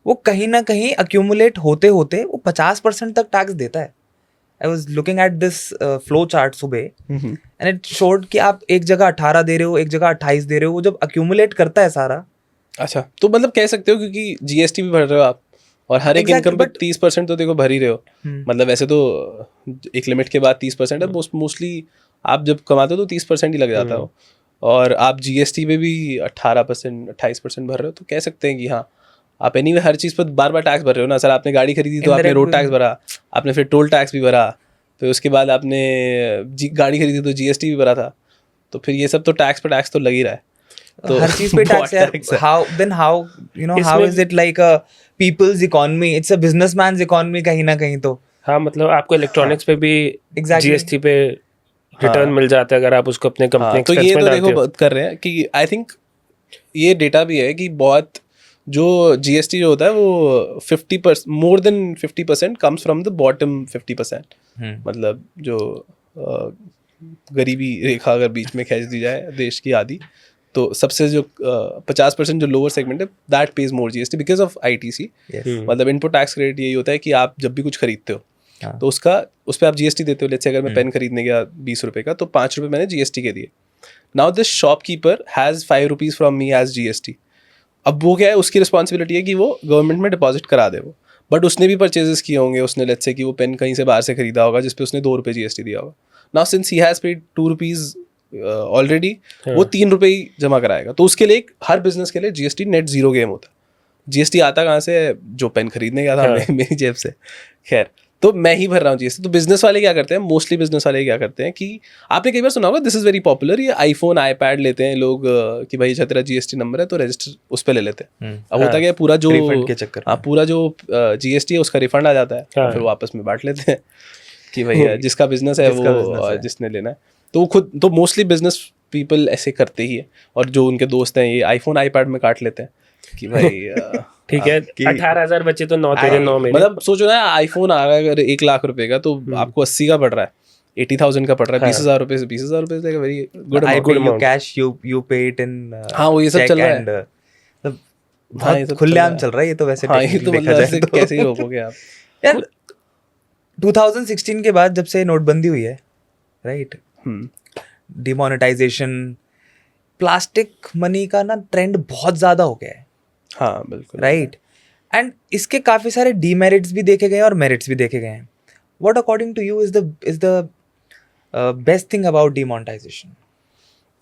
वो कहीं ना कहीं अक्यूमुलेट होते होते वो 50% तक टैक्स देता है। I was looking at this flow chart सुबह, एंड इट शोड कि आप एक जगह 18 दे रहे हो, एक जगह 28 दे रहे हो। वो जब अक्यूमुलेट करता है सारा, अच्छा, तो मतलब कह सकते हो क्योंकि जीएसटी भी भर रहे हो आप और हर एक Exactly, इनकम पे but- 30% तो देखो भर ही रहे हो। मतलब वैसे तो एक लिमिट के बाद 30% है, मोस्टली आप जब कमाते हो तो 30% ही लग जाता हो, और आप जीएसटी पे भी 18% 28% भर रहे हो। तो कह सकते हैं कि हाँ, आप एनीवे हर चीज़ पर बार बार टैक्स भर रहे हो ना। सर आपने गाड़ी खरीदी तो आपने रोड टैक्स भरा, आपने फिर टोल टैक्स भी भरा, फिर उसके बाद आपने गाड़ी खरीदी तो जीएसटी भी भरा था, तो फिर ये सब तो टैक्स पे टैक्स तो लग ही रहा है। तो हर चीज पे बहुत टैक्स है। है। हाउ यू नो हाउ इसमें- is it like a people's economy? It's a businessman's economy कहीं ना कहीं तो। हाँ, मतलब आपको इलेक्ट्रॉनिक्स पे भी Exactly. जीएसटी पे रिटर्न मिल जाता है अगर आप उसको अपने कंपनी हाँ, तो एक्सपेंस ये में तो डालते देखो हो। बात कर रहे हैं कि आई थिंक ये डेटा भी है कि बहुत जो जीएसटी जो होता है वो 50% more than 50% comes from the bottom 50%। मतलब जो गरीबी रेखा अगर बीच में खींच दी जाए देश की आधी, तो सबसे जो 50% जो लोअर सेगमेंट है that page more GST because of ITC. मतलब इनपुट टैक्स क्रेडिट यही होता है कि आप जब भी कुछ खरीदते हो तो उसका उस पर आप जीएसटी देते हो। लेट्स से अगर मैं पेन खरीदने गया 20 रुपये का तो 5 रुपये मैंने जीएसटी के दिए। Now this shopkeeper has 5 rupees from me as GST. अब वो क्या है, उसकी रिस्पॉन्सिबिलिटी है कि वो गवर्नमेंट में डिपॉजिट करा दे वो, बट उसने भी परचेजेस किए होंगे। उसने लेट्स से कि वो पेन कहीं से बाहर से खरीदा होगा जिसपे उसने 2 रुपये जीएसटी दिया होगा। Now since he has paid 2 rupees already, वो 3 रुपये ही जमा कराएगा। तो उसके लिए हर बिजनेस के लिए जीएसटी नेट जीरो गेम होता है। जीएसटी आता कहाँ से? जो पेन खरीदने गया था मेरी जेब से। खैर, तो मैं ही भर रहा हूँ जीएसटी। तो बिजनेस वाले क्या करते हैं, मोस्टली बिजनेस वाले क्या करते हैं कि आपने कई बार सुना होगा, दिस इज वेरी पॉपुलर, ये आईफोन आईपैड लेते हैं लोग कि भाई अच्छा तेरा जीएसटी नंबर है तो रजिस्टर उस पर ले लेते हैं। अब होता क्या है, पूरा जो रिफंड के चक्कर में। पूरा जो जीएसटी है उसका रिफंड आ जाता है और फिर वो आपस में बांट लेते हैं कि भैया जिसका बिजनेस है वो जिसने लेना है। तो वो खुद तो मोस्टली बिजनेस पीपल ऐसे करते ही है, और जो उनके दोस्त हैं ये आईफोन आईपैड में काट लेते हैं कि भाई ठीक है, 18,000 बच्चे तो 9 तेरे 9 मेरे। मतलब सोचो ना, आईफोन आ रहा है अगर 1 लाख रुपए का तो आपको 80 का पड़ रहा है, 80,000 का पड़ रहा है। 20,000 रुपए से 20,000 रुपए से very good I amount. pay you cash, you pay it in हाँ, वो ये सब check चल रहा है। and, हाँ, ये बहुत सब खुलेआम चल चल रहा है ये तो। वैसे हाँ, ये technically तो देखा मतलब जाए ऐसे तो। कैसे ही रोकोगे आप? यार 2016 के बाद जब से नोटबंदी हुई है, राइट, डिमोनेटाइजेशन, प्लास्टिक मनी का ना ट्रेंड बहुत ज्यादा हो गया है। हाँ बिल्कुल, राइट, एंड इसके काफी सारे डीमेरिट्स भी देखे गए और मेरिट्स भी देखे गए हैं। What according to you is the best thing about demonetization?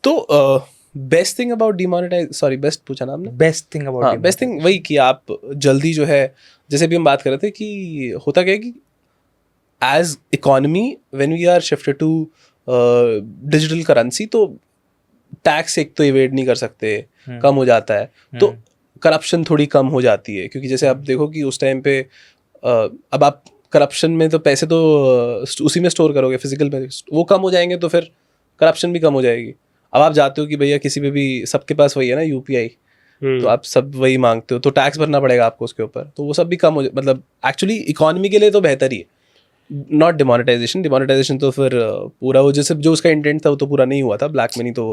तो best thing about demonetize best पूछा ना आपने? बेस्ट थिंग अबाउट, हाँ, बेस्ट थिंग वही कि आप जल्दी जो है, जैसे भी हम बात कर रहे थे कि होता क्या है कि as economy when we are shifted to digital currency तो टैक्स एक तो इवेड नहीं कर सकते, कम हो जाता है, तो करप्शन थोड़ी कम हो जाती है। क्योंकि जैसे आप देखो कि उस टाइम पे अब आप करप्शन में तो पैसे तो उसी में स्टोर करोगे फिजिकल में, वो कम हो जाएंगे तो फिर करप्शन भी कम हो जाएगी। अब आप जाते हो कि भैया किसी पे भी, सबके पास वही है ना यूपीआई, तो आप सब वही मांगते हो तो टैक्स भरना पड़ेगा आपको उसके ऊपर, तो वो सब भी कम हो मतलब एक्चुअली इकोनॉमी के लिए तो बेहतर ही है, नॉट डिमोनेटाइजेशन तो फिर पूरा वो जैसे जो उसका इंटेंट था वो तो पूरा नहीं हुआ था। ब्लैक मनी तो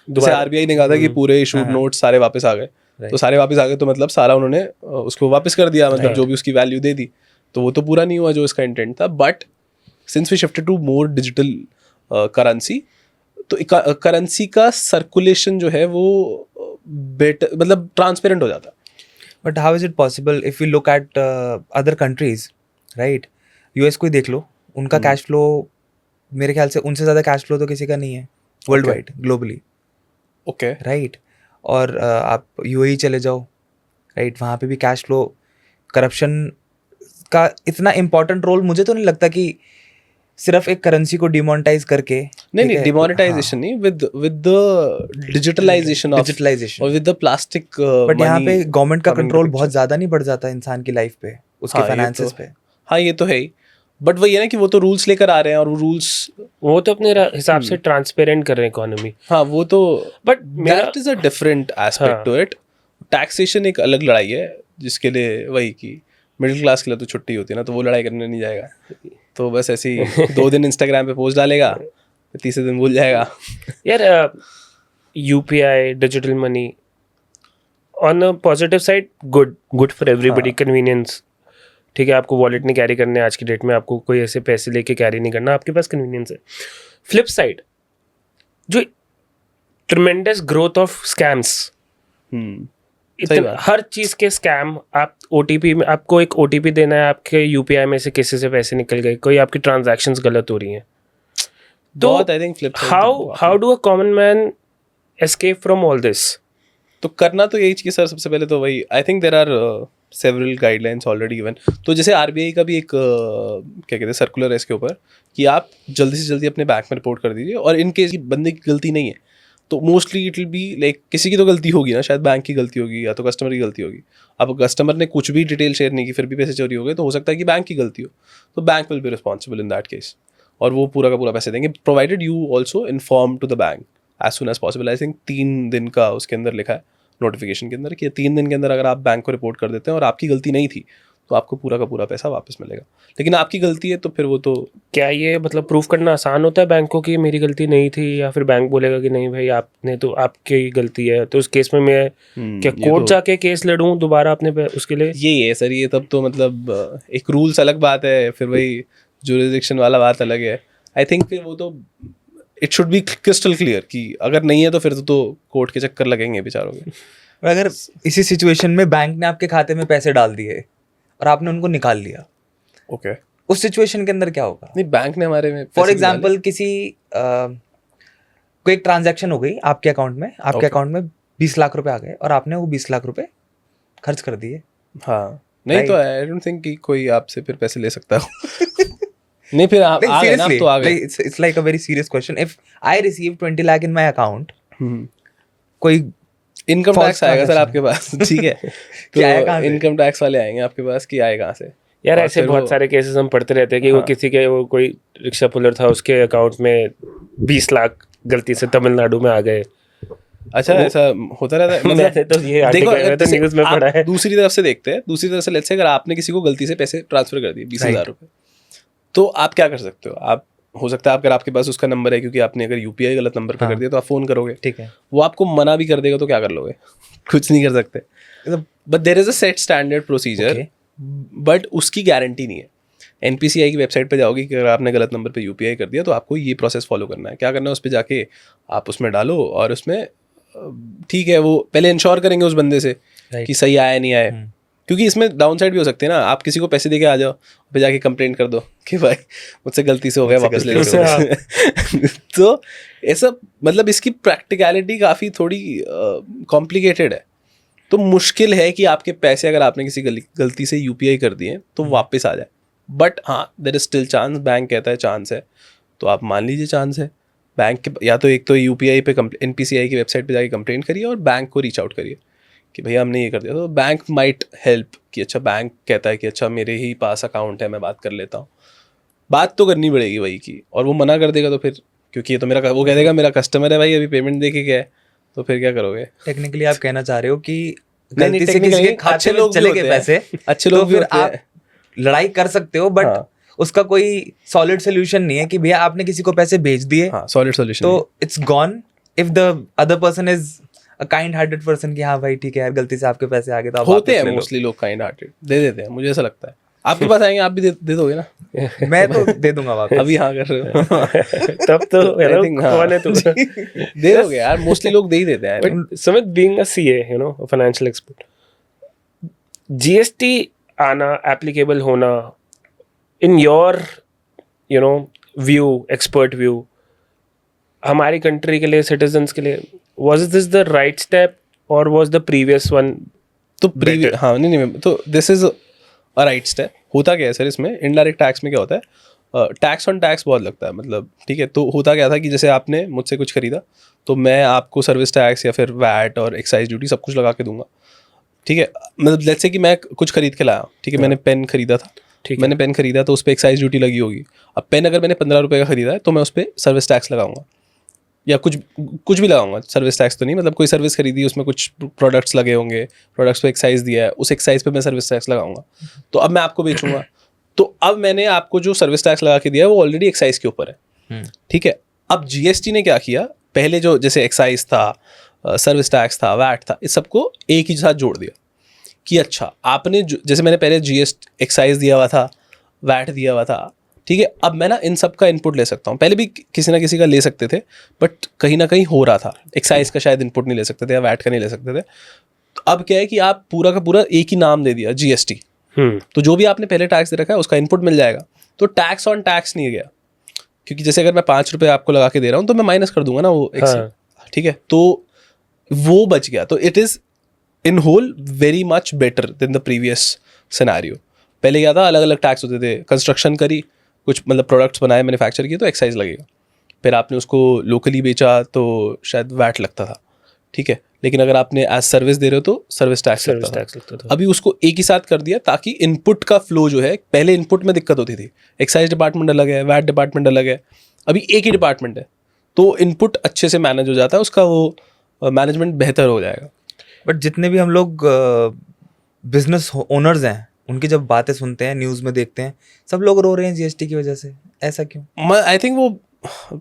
जैसे आरबीआई ने कहा था कि पूरे इशूड नोट सारे वापस आ गए, तो सारे वापस आ गए, तो मतलब सारा उन्होंने उसको वापस कर दिया, मतलब Right. जो भी उसकी वैल्यू दे दी, तो वो तो पूरा नहीं हुआ जो इसका इंटेंट था. But since we shifted to more digital currency, तो करेंसी का सर्कुलेशन जो है वो बेटर, मतलब ट्रांसपेरेंट हो जाता. But how is it possible if you look at other countries, right? US को ही देख लो, उनका कैश फ्लो मेरे ख्याल से उनसे ज़्यादा कैश फ्लो तो किसी का नहीं है world wide, globally, okay. Right? और आप यूएई चले जाओ, राइट? वहाँ पे भी कैश फ्लो, करप्शन का इतना इम्पोर्टेंट रोल मुझे तो नहीं लगता कि सिर्फ एक करेंसी को डिमोनेटाइज करके. नहीं, डिमोनेटाइजेशन नहीं, with the digitalization of, digitalization, और विद द प्लास्टिक. बट यहाँ पे गवर्नमेंट का coming into कंट्रोल picture. बहुत ज़्यादा नहीं बढ़ जाता इंसान की लाइफ पे, उसके हाँ, ये फाइनेंसेस तो पे. हाँ, ये तो है ही. बट वही है ना कि वो तो रूल्स लेकर आ रहे हैं, और वो रूल्स, वो तो अपने हिसाब से ट्रांसपेरेंट कर रहे हैं इकोनॉमी. हाँ वो तो, but that is a different aspect to it. Taxation एक अलग लड़ाई है, जिसके लिए वही कि मिडिल क्लास के लिए तो छुट्टी होती है ना, तो वो लड़ाई करने नहीं जाएगा. तो बस ऐसे ही 2 दिन इंस्टाग्राम पे पोस्ट डालेगा, फिर तीसरे दिन भूल जाएगा. यार UPI, digital money, on a positive side good for everybody, convenience. ठीक है, आपको वॉलेट नहीं कैरी करने आज की डेट में, आपको कोई ऐसे पैसे लेके कैरी नहीं करना, आपके पास कन्वीनियंस है. फ्लिप साइड, जो ट्रिमेंडस ग्रोथ ऑफ स्कैम्स, सही बात. हर चीज के स्कैम. आप ओटीपी में, आपको एक ओटीपी देना है, आपके यूपीआई में से किसी से पैसे निकल गए, कोई आपकी ट्रांजैक्शंस गलत हो रही हैं. तो बहुत, I think flip how do a common man escape from all this? तो करना तो यही चाहिए सर. सबसे पहले तो वही, I think there are several guidelines already given. तो जैसे आरबीआई का भी एक क्या कहते हैं सर्कुलर है इसके ऊपर, कि आप जल्दी से जल्दी अपने बैंक में रिपोर्ट कर दीजिए, और इन केस बंदे की गलती नहीं है तो mostly it will be like किसी की तो गलती होगी ना, शायद बैंक की गलती होगी या तो कस्टमर की गलती होगी. अब कस्टमर ने कुछ भी डिटेल शेयर नहीं की, फिर भी पैसे चोरी हो गए, तो हो सकता है कि बैंक की गलती हो, तो bank will be responsible in that case, और वो पूरा का पूरा पैसे देंगे, provided you also inform to the bank as soon as possible. I think 3 दिन का उसके अंदर लिखा है नोटिफिकेशन के अंदर, कि 3 दिन के अंदर अगर आप बैंक को रिपोर्ट कर देते हैं और आपकी गलती नहीं थी, तो आपको पूरा का पूरा पैसा वापस मिलेगा. लेकिन आपकी गलती है तो फिर वो तो, क्या ये मतलब प्रूफ करना आसान होता है बैंक को कि मेरी गलती नहीं थी, या फिर बैंक बोलेगा कि नहीं भाई आपने तो, आपकी गलती है, तो उस केस में मैं क्या ये कोर्ट तो- जाके केस लड़ूं दोबारा अपने उसके लिए? यही है सर. ये तब तो मतलब एक रूल्स अलग बात है, फिर वही जुरिडिक्शन वाला बात अलग है. आई थिंक फिर वो तो it should be crystal clear कि अगर नहीं है तो फिर तो कोर्ट के चक्कर लगेंगे बेचारों के. और अगर इसी सिचुएशन में बैंक ने आपके खाते में पैसे डाल दिए और आपने उनको निकाल लिया, ओके. उस सिचुएशन के अंदर क्या होगा? नहीं, बैंक ने हमारे में फॉर पैसे एग्जाम्पल किसी कोई एक ट्रांजैक्शन हो गई आपके अकाउंट में, आपके Okay. अकाउंट में 20 लाख रुपए आ गए और आपने वो 20 लाख रुपए खर्च कर दिए. डाले. हाँ, नहीं तो आई डोंट थिंक कि कोई आपसे फिर पैसे ले सकता हो. नहीं, फिर आप आ गए ना, आप तो आ गए. It's like a very serious question. If I receive 20 lakh in my account, हम्म. कोई इनकम False टैक्स आएगा सर transaction. आपके पास, ठीक है. कि आया कहाँ तो से? इनकम टैक्स वाले आएंगे आपके पास कि आए कहाँ से. यार और ऐसे फिर बहुत वो- सारे केसेस हम पढ़ते रहते हैं कि वो हाँ. किसी के, वो कोई रिक्शा पुलर था, उसके अकाउंट में 20 लाख गलती से तमिलनाडु में आ गए. अच्छा, ऐसा होता रहता है. मैंने तो ये देखो, आर्टिकल तो जैसे न्यूज़ में आप पढ़ा है. दूसरी तरफ से देखते हैं, दूसरी तरफ से लेट्स से अगर आपने किसी को गलती से पैसे ट्रांसफर कर दिए 20,000 रुपए, तो आप क्या कर सकते हो? आप, हो सकता है अगर आपके पास उसका नंबर है, क्योंकि आपने अगर यूपीआई गलत नंबर पे कर दिया तो आप फोन करोगे, ठीक है, वो आपको मना भी कर देगा तो क्या कर लोगे? कुछ नहीं कर सकते. But there is a set standard procedure, Okay. But उसकी गारंटी नहीं है. एनपीसीआई की वेबसाइट पे जाओगे कि अगर आपने गलत नंबर पे यूपीआई कर दिया तो आपको ये प्रोसेस फॉलो करना है. क्या करना है? उस पर जाके आप उसमें डालो, और उसमें ठीक है, वो पहले इंश्योर करेंगे उस बंदे से Right. कि सही आया नहीं आया. क्योंकि इसमें डाउन साइड भी हो सकते हैं ना. आप किसी को पैसे दे के आ जाओ, फिर जाके कंप्लेंट कर दो कि भाई मुझसे गलती से हो गया, वापस ले गलती लो. तो ऐसा मतलब इसकी प्रैक्टिकलिटी काफ़ी थोड़ी कॉम्प्लिकेटेड है. तो मुश्किल है कि आपके पैसे अगर आपने किसी गलती से यूपीआई कर दिए तो वापस आ जाए. बट हाँ, there is still chance. Bank कहता है चांस है, तो आप मान लीजिए चांस है. बैंक के या तो एक तो यूपीआई पे एनपीसीआई की वेबसाइट पे जाके कंप्लेंट करिए और बैंक को रीच आउट करिए कि भैया हमने ये कर दिया. तो बैंक माइट हेल्प कि अच्छा, बैंक कहता है कि अच्छा मेरे ही पास अकाउंट है, मैं बात कर लेता हूँ. बात तो करनी पड़ेगी वही की, और वो मना कर देगा तो फिर, क्योंकि ये तो मेरा, वो कह देगा मेरा कस्टमर है भाई, अभी पेमेंट दे के गया है, तो फिर क्या करोगे? टेक्निकली आप कहना चाह रहे हो कि नहीं, गलती से किसी technically के खाते अच्छे में लोग भी चले होते गए हैं. पैसे, अच्छे तो लोग भी फिर होते आप हैं. लड़ाई कर सकते हो, बट हाँ. उसका कोई सॉलिड सोल्यूशन नहीं है कि भैया आपने किसी को पैसे भेज दिए हाँ, सॉलिड सॉल्यूशन. तो it's gone. If the other person is kind hearted person की, हाँ भाई ठीक है यार गलती से आपके पैसे आ गए तो आप होते वापस हैं ले लो। मोस्टली लोग काइंड हार्टेड, दे देते हैं, मुझे ऐसा लगता है। आपके पास आएंगे आप भी दे दोगे ना? मैं तो दे दूंगा वापस। अभी हाँ कर रहे हो। तब तो I हेलो think, हाँ। कौन है तू? दे दोगे यार, मोस्टली लोग दे ही देते हैं। But Sumit, being a CA, you know, a financial expert, GST आना, applicable होना, in your, you know, view, expert view, हमारी कंट्री के लिए, सिटीजन्स के लिए, was this the right step or was the previous one? तो प्रीवियस, हाँ नहीं, तो this is a right step. होता क्या है सर इसमें, इनडायरेक्ट टैक्स में क्या होता है, टैक्स ऑन टैक्स बहुत लगता है, मतलब ठीक है। तो होता क्या था कि जैसे आपने मुझसे कुछ खरीदा तो मैं आपको सर्विस टैक्स या फिर वैट और एक्साइज ड्यूटी सब कुछ लगा के दूंगा, ठीक है। मतलब लेट्स से कि मैं कुछ खरीद के लाया, ठीक है, मैंने पेन खरीदा था, मैंने पेन खरीदा तो उस पर एक्साइज ड्यूटी लगी होगी। अब पेन अगर मैंने 15 रुपये का खरीदा है तो मैं उस पर सर्विस टैक्स लगाऊंगा या कुछ भी लगाऊंगा, सर्विस टैक्स तो नहीं, मतलब कोई सर्विस खरीदी उसमें कुछ प्रोडक्ट्स लगे होंगे, प्रोडक्ट्स पे एक्साइज दिया है, उस एक्साइज पे मैं सर्विस टैक्स लगाऊंगा। तो अब मैं आपको बेचूंगा, तो अब मैंने आपको जो सर्विस टैक्स लगा के दिया है वो ऑलरेडी एक्साइज के ऊपर है, ठीक है। अब जीएसटी ने क्या किया, पहले जो जैसे एक्साइज था, सर्विस टैक्स था, वैट था, इस सबको एक ही साथ जोड़ दिया कि अच्छा आपने जैसे मैंने पहले जीएसटी एक्साइज दिया हुआ था, वैट दिया हुआ था, ठीक है, अब मैं ना इन सब का इनपुट ले सकता हूँ। पहले भी किसी ना किसी का ले सकते थे, बट कहीं ना कहीं हो रहा था, एक्साइज का शायद इनपुट नहीं ले सकते थे या वैट का नहीं ले सकते थे। तो अब क्या है कि आप पूरा का पूरा एक ही नाम दे दिया, जीएसटी। तो जो भी आपने पहले टैक्स दे रखा है उसका इनपुट मिल जाएगा, तो टैक्स ऑन टैक्स नहीं गया, क्योंकि जैसे अगर मैं 5 रुपये आपको लगा के दे रहा हूँ तो मैं माइनस कर दूंगा ना वो, ठीक है, तो वो बच गया। तो it is in whole very much better than the previous scenario. पहले क्या था, अलग अलग टैक्स होते थे, कंस्ट्रक्शन करी, कुछ मतलब प्रोडक्ट्स बनाए, मैन्युफैक्चर किए तो एक्साइज लगेगा, फिर आपने उसको लोकली बेचा तो शायद वैट लगता था, ठीक है। लेकिन अगर आपने एज सर्विस दे रहे हो तो सर्विस टैक्स लगता था। अभी उसको एक ही साथ कर दिया ताकि इनपुट का फ्लो जो है, पहले इनपुट में दिक्कत होती थी, एक्साइज डिपार्टमेंट अलग है, वैट डिपार्टमेंट अलग है, अभी एक ही डिपार्टमेंट है, तो इनपुट अच्छे से मैनेज हो जाता है, उसका वो मैनेजमेंट बेहतर हो जाएगा। बट जितने भी हम लोग बिजनेस ओनर्स हैं उनकी जब बातें सुनते हैं, न्यूज़ में देखते हैं, सब लोग रो रहे हैं जीएसटी की वजह से, ऐसा क्यों? आई थिंक वो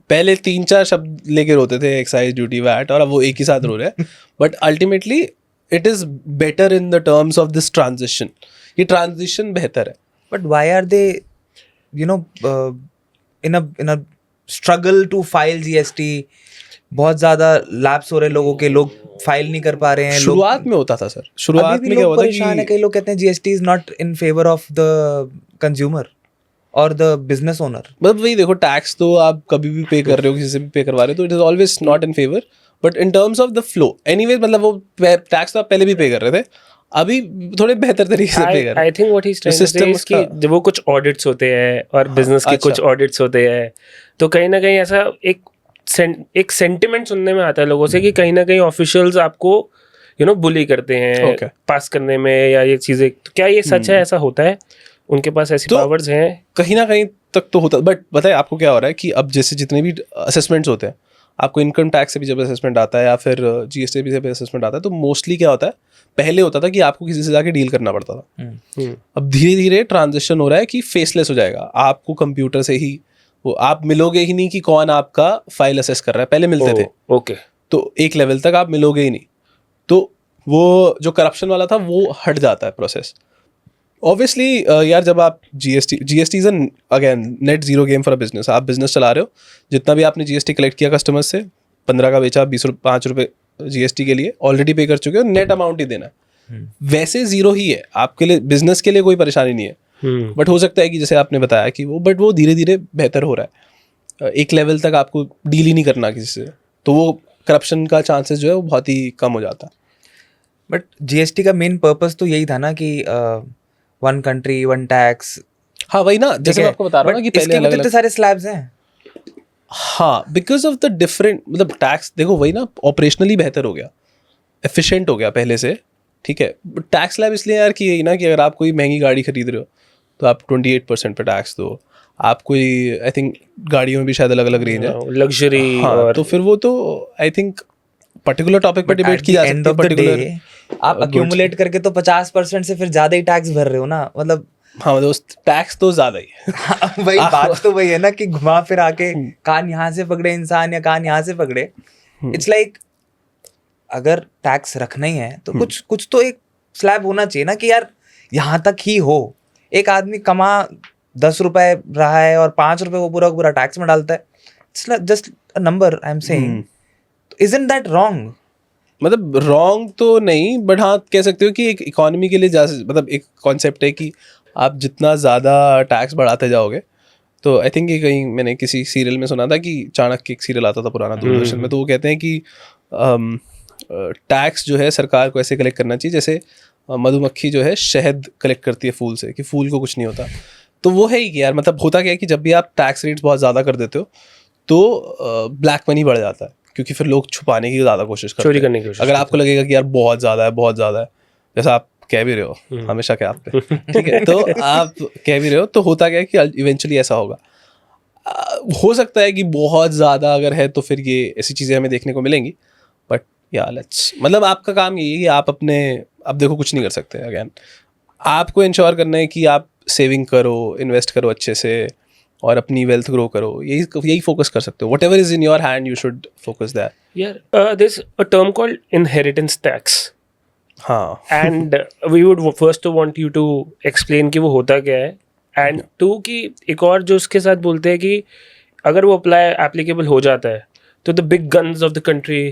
पहले 3-4 शब्द लेके रोते थे, एक्साइज ड्यूटी वैट, और अब वो एक ही साथ रो रहे हैं। But ultimately it is better in the terms of this transition, ये ट्रांजिशन बेहतर है। But why are they you know in a struggle to file GST? बहुत ज़्यादा लैप्स हो रहे हैं लोगों के, लोग फाइल नहीं कर पा रहे हैं। शुरुआत में होता था सर, शुरुआत में क्या होता परेशान है, कई लोग कहते हैं GST is not in favour of the consumer और द बिजनेस ओनर। मतलब वही देखो, टैक्स तो आप कभी भी पे कर रहे हो, किसी से भी पे करवा रहे हो, तो it is always not in favour, but in terms of the flow anyways, मतलब वो टैक्स तो आप पहले भी पे कर रहे थे, अभी थोड़े बेहतर तरीके से पे कर रहे I think what he is trying to say is कि जब वो कुछ ऑडिट्स होते हैं और बिजनेस के कुछ ऑडिट्स होते हैं, तो कहीं ना कहीं ऐसा एक सेंटिमेंट सुनने में आता है लोगों से कि कहीं ना कहीं ऑफिशियल्स आपको यू नो बुली करते हैं पास करने में या ये चीजें। तो क्या ये सच है, ऐसा होता है, उनके पास ऐसी पावर्स हैं? कहीं ना कहीं तक तो होता, बट बताए आपको क्या हो रहा है कि अब जैसे जितने भी असेसमेंट्स होते हैं, आपको इनकम टैक्स से भी जब असेसमेंट आता है या फिर जीएसटी से भी असेसमेंट आता है, तो मोस्टली क्या होता है, पहले होता था कि आपको किसी से जाके डील करना पड़ता था। अब धीरे धीरे ट्रांजिशन हो रहा है कि फेसलेस हो जाएगा, आपको कंप्यूटर से ही वो, आप मिलोगे ही नहीं कि कौन आपका फाइल असेस कर रहा है, पहले मिलते थे, ओके, तो एक लेवल तक आप मिलोगे ही नहीं, तो वो जो करप्शन वाला था वो हट जाता है प्रोसेस। ऑब्वियसली यार, जब आप GST is an again net zero game for a business. आप बिजनेस चला रहे हो, जितना भी आपने जीएसटी कलेक्ट किया कस्टमर से, 15 का बेचा, 5 रुपये जीएसटी के लिए ऑलरेडी पे कर चुके हो, नेट अमाउंट ही देना है, वैसे जीरो ही है आपके लिए, बिजनेस के लिए कोई परेशानी नहीं है। बट हो सकता है कि जैसे आपने बताया कि वो, बट वो धीरे धीरे बेहतर हो रहा है, एक लेवल तक आपको डील ही नहीं करना किसी से, तो वो करप्शन का चांसेस जो है वो बहुत ही कम हो जाता है। बट जीएसटी का मेन पर्पस तो यही था ना कि वन कंट्री वन टैक्स। हाँ वही ना, जैसे मैं आपको बता रहा हूँ कि पहले अलग अलग सारे स्लैब्स हैं। हाँ, बिकॉज ऑफ द डिफरेंट, मतलब टैक्स देखो वही ना, ऑपरेशनली बेहतर हो गया, एफिशिएंट हो गया पहले से, ठीक है। टैक्स स्लैब इसलिए यार कि यही ना कि अगर आप कोई महंगी गाड़ी खरीद रहे हो तो आप 28% पे टैक्स दो, आप कोई, आई थिंक गाड़ियों में भी शायद अलग अलग रेंज है, लग्जरी, और तो फिर वो तो आई थिंक पर्टिकुलर टॉपिक पर डिबेट की जा सकती है। पर्टिकुलर आप अक्यूमुलेट करके तो 50% से फिर ज्यादा ही टैक्स भर रहे हो ना, मतलब हाँ, मतलब टैक्स तो ज्यादा ही है। वही बात तो वही है ना कि घुमा फिर आके कान यहाँ से पकड़े इंसान या कान यहाँ से पकड़े। इट्स लाइक अगर टैक्स रखना ही है तो कुछ तो एक स्लैब होना चाहिए ना कि यार यहाँ तक ही हो। एक आदमी कमा 10 रुपए रहा है और 5 रुपए वो पूरा पूरा टैक्स में डालता है, it's just a number I am saying, isn't that wrong? मतलब रॉन्ग तो नहीं, बट हाँ कह सकते हो कि एक इकोनॉमी के लिए मतलब एक कॉन्सेप्ट है कि आप जितना ज़्यादा टैक्स बढ़ाते जाओगे, तो आई थिंक ये कहीं मैंने किसी सीरियल में सुना था कि चाणक्य एक सीरियल आता था पुराना दूरदर्शन में, तो वो कहते हैं कि टैक्स जो है सरकार को ऐसे कलेक्ट करना चाहिए जैसे मधुमक्खी जो है शहद कलेक्ट करती है फूल से, कि फूल को कुछ नहीं होता। तो वो है ही कि यार मतलब होता क्या है कि जब भी आप टैक्स रेट्स बहुत ज़्यादा कर देते हो तो ब्लैक मनी बढ़ जाता है, क्योंकि फिर लोग छुपाने की ज़्यादा कोशिश करते हैं, चोरी करने की कोशिश अगर आपको लगेगा कि यार बहुत ज़्यादा है बहुत ज़्यादा है, जैसा आप कह भी रहे हो हमेशा क्या आप पे, ठीक है, तो आप कह भी रहे हो, तो होता क्या है कि इवेंचुअली ऐसा होगा। हो सकता है कि बहुत ज़्यादा अगर है तो फिर ये ऐसी चीज़ें हमें देखने को मिलेंगी, बट या लेट्स, मतलब आपका काम यही है कि आप अपने, अब देखो कुछ नहीं कर सकते, अगेन आपको इंश्योर करना है कि आप सेविंग करो, इन्वेस्ट करो अच्छे से और अपनी वेल्थ ग्रो करो, यही फोकस कर सकते हो। Whatever is in your hand you should focus that. यार there is a term called inheritance tax, हाँ and we would first to want you to explain कि वो होता क्या है, एंड टू कि एक और जो उसके साथ बोलते हैं कि अगर वो अप्लाई एप्लीकेबल हो जाता है तो the big guns of the country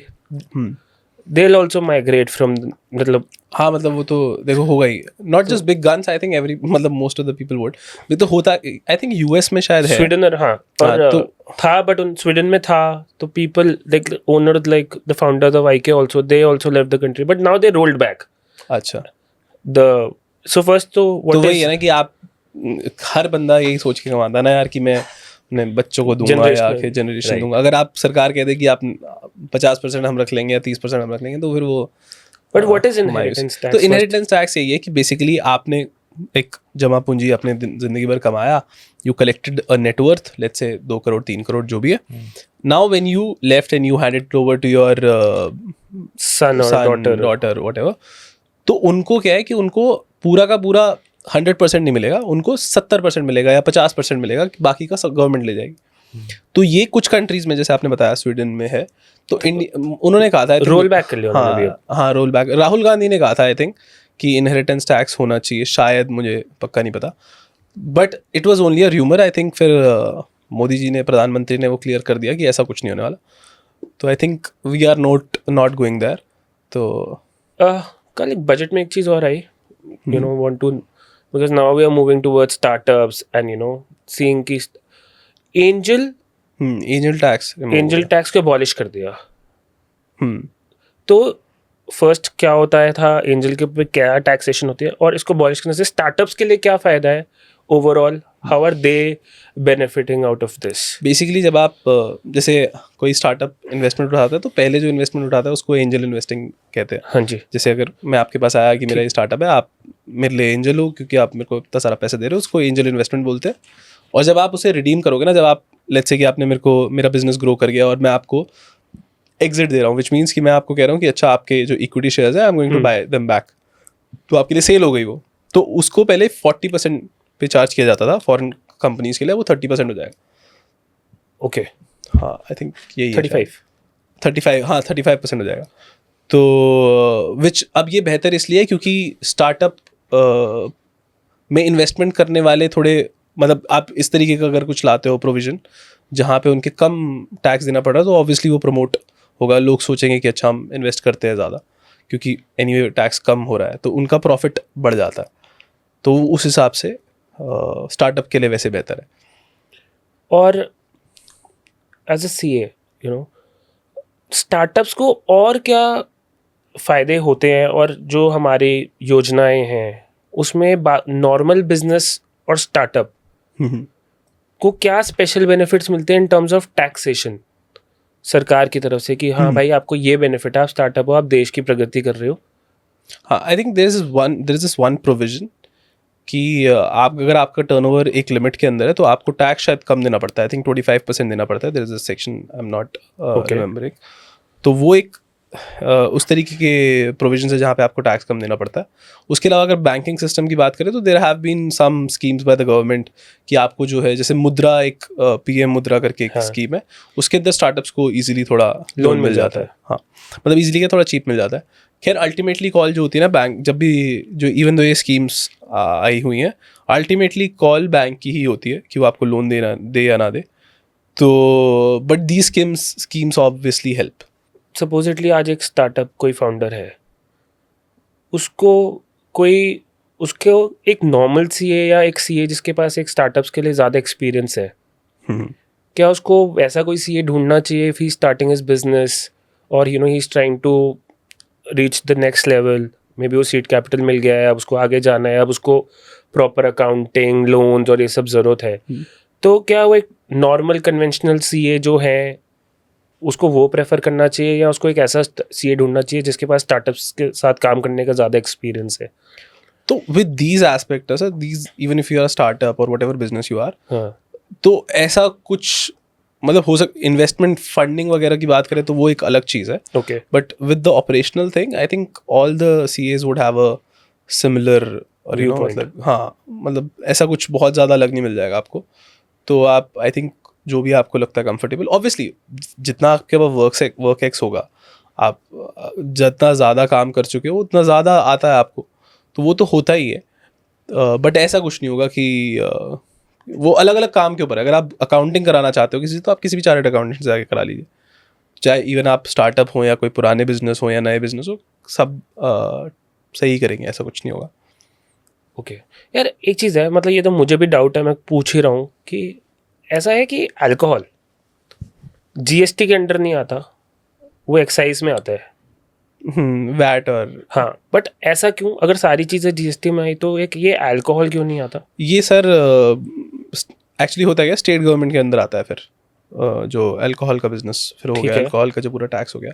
they will also migrate from, मतलब हाँ मतलब वो तो देखो होगा ही, not just big guns, I think every, मतलब most of the people would, ये तो होता, आई थिंक यूएस में शायद है, स्वीडन और हाँ और तो था, बट उन स्वीडन में था तो people like owner like the founders of IK also they also left the country, but now they rolled back अच्छा, द सो फर्स्ट तो तो वही है ना कि आप, हर बंदा यही सोच के कमाता है ना यार कि मैं अपने बच्चों को दूंगा या फिर जनरेशन दूंगा। अगर आप सरकार कह दे कि आप 50% हम रख लेंगे या 30% हम रख लेंगे, तो फिर वो, but what is inheritance tax? तो इनहेरिटेंस टैक्स यही है कि बेसिकली आपने एक जमा पूंजी अपने जिंदगी भर कमाया, you collected a net worth, let's say 2 crore 3 crore जो भी है, now when you left and you hand it over to your son और डॉटर व्हाटएवर, तो उनको क्या है कि उनको पूरा का पूरा 100% नहीं मिलेगा, उनको 70% मिलेगा या 50% मिलेगा, बाकी का सब गवर्नमेंट ले जाएगी। तो ये कुछ कंट्रीज में, जैसे आपने बताया स्वीडन में है, तो उन्होंने कहा था रोल बैक कर लिया उन्होंने भी। हाँ रोल बैक, राहुल गांधी ने कहा था आई थिंक कि इनहेरिटेंस टैक्स होना चाहिए, शायद, मुझे पक्का नहीं पता, but it was only a rumour. I think फिर मोदी जी ने, प्रधानमंत्री ने वो क्लियर कर दिया कि ऐसा कुछ नहीं होने वाला, तो I think we are not going there. तो कल एक बजट में एक चीज़ और आई, you know, want to, because now we are moving towards startups and you know seeing कि एंजल टैक्स को abolish कर दिया। तो फर्स्ट क्या होता है था, एंजल के ऊपर क्या टैक्सेशन होती है, और इसको abolish करने से स्टार्टअप्स के लिए क्या फ़ायदा है overall, how are they benefiting out of this? Basically जब आप जैसे कोई स्टार्टअप इन्वेस्टमेंट उठाता है, तो पहले जो इन्वेस्टमेंट उठाता है उसको एंजल इन्वेस्टिंग कहते हैं। हाँ जी। जैसे अगर मैं आपके पास आया कि मेरा ये स्टार्टअप है, आप मेरे लिए एंजल हो क्योंकि आप मेरे को इतना सारा पैसा दे रहे हो, उसको एंजल इन्वेस्टमेंट बोलते हैं। और जब आप उसे रिडीम करोगे ना, जब आप लेट्स से कि आपने मेरा बिजनेस ग्रो कर गया और मैं आपको एग्जिट दे रहा हूँ, विच मीन्स कि मैं आपको कह रहा हूँ कि अच्छा आपके जो इक्विटी शेयर्स है, I am going to buy them back, तो आपके लिए सेल हो गई वो, तो उसको पहले 40% पे चार्ज किया जाता था फॉरेन कंपनीज के लिए, वो 30% हो जाएगा। ओके, हाँ आई थिंक यही 35 हाँ 35% हो जाएगा। तो विच अब ये बेहतर इसलिए है क्योंकि स्टार्टअप में इन्वेस्टमेंट करने वाले थोड़े, मतलब आप इस तरीके का अगर कुछ लाते हो प्रोविजन जहाँ पे उनके कम टैक्स देना पड़ रहा है, तो ऑब्वियसली वो प्रमोट होगा, लोग सोचेंगे कि अच्छा हम इन्वेस्ट करते हैं ज़्यादा, क्योंकि एनीवे टैक्स कम हो रहा है, तो उनका प्रॉफिट बढ़ जाता है, तो उस हिसाब से स्टार्टअप के लिए वैसे बेहतर है। और as a CA you know startups को और क्या फ़ायदे होते हैं, और जो हमारी योजनाएं हैं उसमें नॉर्मल बिजनेस और स्टार्टअप को क्या स्पेशल बेनिफिट्स मिलते हैं इन टर्म्स ऑफ टैक्सेशन सरकार की तरफ से, कि हाँ भाई आपको ये बेनिफिट है, आप स्टार्टअप हो, आप देश की प्रगति कर रहे हो? हाँ I think there is this one provision कि आप अगर आपका टर्नओवर एक लिमिट के अंदर है तो आपको टैक्स शायद कम देना पड़ता है, आई थिंक 25% देना पड़ता है, there is a section, I am not remembering, तो वो एक उस तरीके के प्रोविजन है जहाँ पे आपको टैक्स कम देना पड़ता है. उसके अलावा अगर बैंकिंग सिस्टम की बात करें तो there have been some schemes by the government कि आपको जो है जैसे मुद्रा एक पीएम मुद्रा करके एक स्कीम है, उसके अंदर स्टार्टअप्स को इजीली थोड़ा लोन मिल जाता है. हाँ, मतलब इजीली क्या, थोड़ा चीप मिल जाता है. खैर अल्टीमेटली कॉल जो होती है ना बैंक, जब भी जो इवन दो ये स्कीम्स आई हुई हैं, अल्टीमेटली कॉल बैंक की ही होती है कि वो आपको लोन दे या ना दे. तो but the schemes obviously help. Supposedly आज एक स्टार्टअप कोई फाउंडर है, उसको एक नॉर्मल सीए या एक सीए जिसके पास एक स्टार्टअप्स के लिए ज़्यादा एक्सपीरियंस है, क्या उसको ऐसा कोई सीए ढूंढना चाहिए if he starting his business और he is trying to reach the next level? Maybe वो सीड कैपिटल मिल गया है, अब उसको आगे जाना है, अब उसको प्रॉपर अकाउंटिंग, लोन्स और ये सब ज़रूरत है. तो क्या वो एक नॉर्मल कन्वेंशनल सीए जो है उसको वो प्रेफर करना चाहिए, या उसको एक ऐसा सीए ढूंढना चाहिए जिसके पास स्टार्टअप्स के साथ काम करने का ज़्यादा एक्सपीरियंस है? तो with these aspect sir, these even if you are startup और व्हाटएवर बिजनेस यू आर, हाँ, तो ऐसा कुछ मतलब हो इन्वेस्टमेंट फंडिंग वगैरह की बात करें तो वो एक अलग चीज़ है. Okay. But with the operational thing I think all the CEOs would have a similar, और यू नो मतलब हाँ, मतलब ऐसा कुछ बहुत ज़्यादा अलग नहीं मिल जाएगा आपको. तो आप आई थिंक जो भी आपको लगता है कंफर्टेबल, ऑब्वियसली जितना आपके पास वर्क एक्स होगा, आप जितना ज़्यादा काम कर चुके हो उतना ज़्यादा आता है आपको, तो वो तो होता ही है. बट ऐसा कुछ नहीं होगा कि वो अलग अलग काम के ऊपर है. अगर आप अकाउंटिंग कराना चाहते हो किसी, तो आप किसी भी चार्टर्ड अकाउंटेंट से आके करा लीजिए, चाहे इवन आप स्टार्टअप हो या कोई पुराने बिजनेस हो या नए बिजनेस हो, सब सही करेंगे, ऐसा कुछ नहीं होगा. ओके यार, एक चीज़ है, मतलब ये तो मुझे भी डाउट है, मैं पूछ ही रहा हूँ कि ऐसा है कि अल्कोहल जीएसटी के अंडर नहीं आता, वो एक्साइज में आता है. वैट और हाँ, बट ऐसा क्यों? अगर सारी चीज़ें जीएसटी में आई तो एक ये अल्कोहल क्यों नहीं आता? ये सर एक्चुअली होता है क्या, स्टेट गवर्नमेंट के अंदर आता है फिर जो अल्कोहल का बिजनेस फिर हो गया, अल्कोहल का जो पूरा टैक्स हो गया,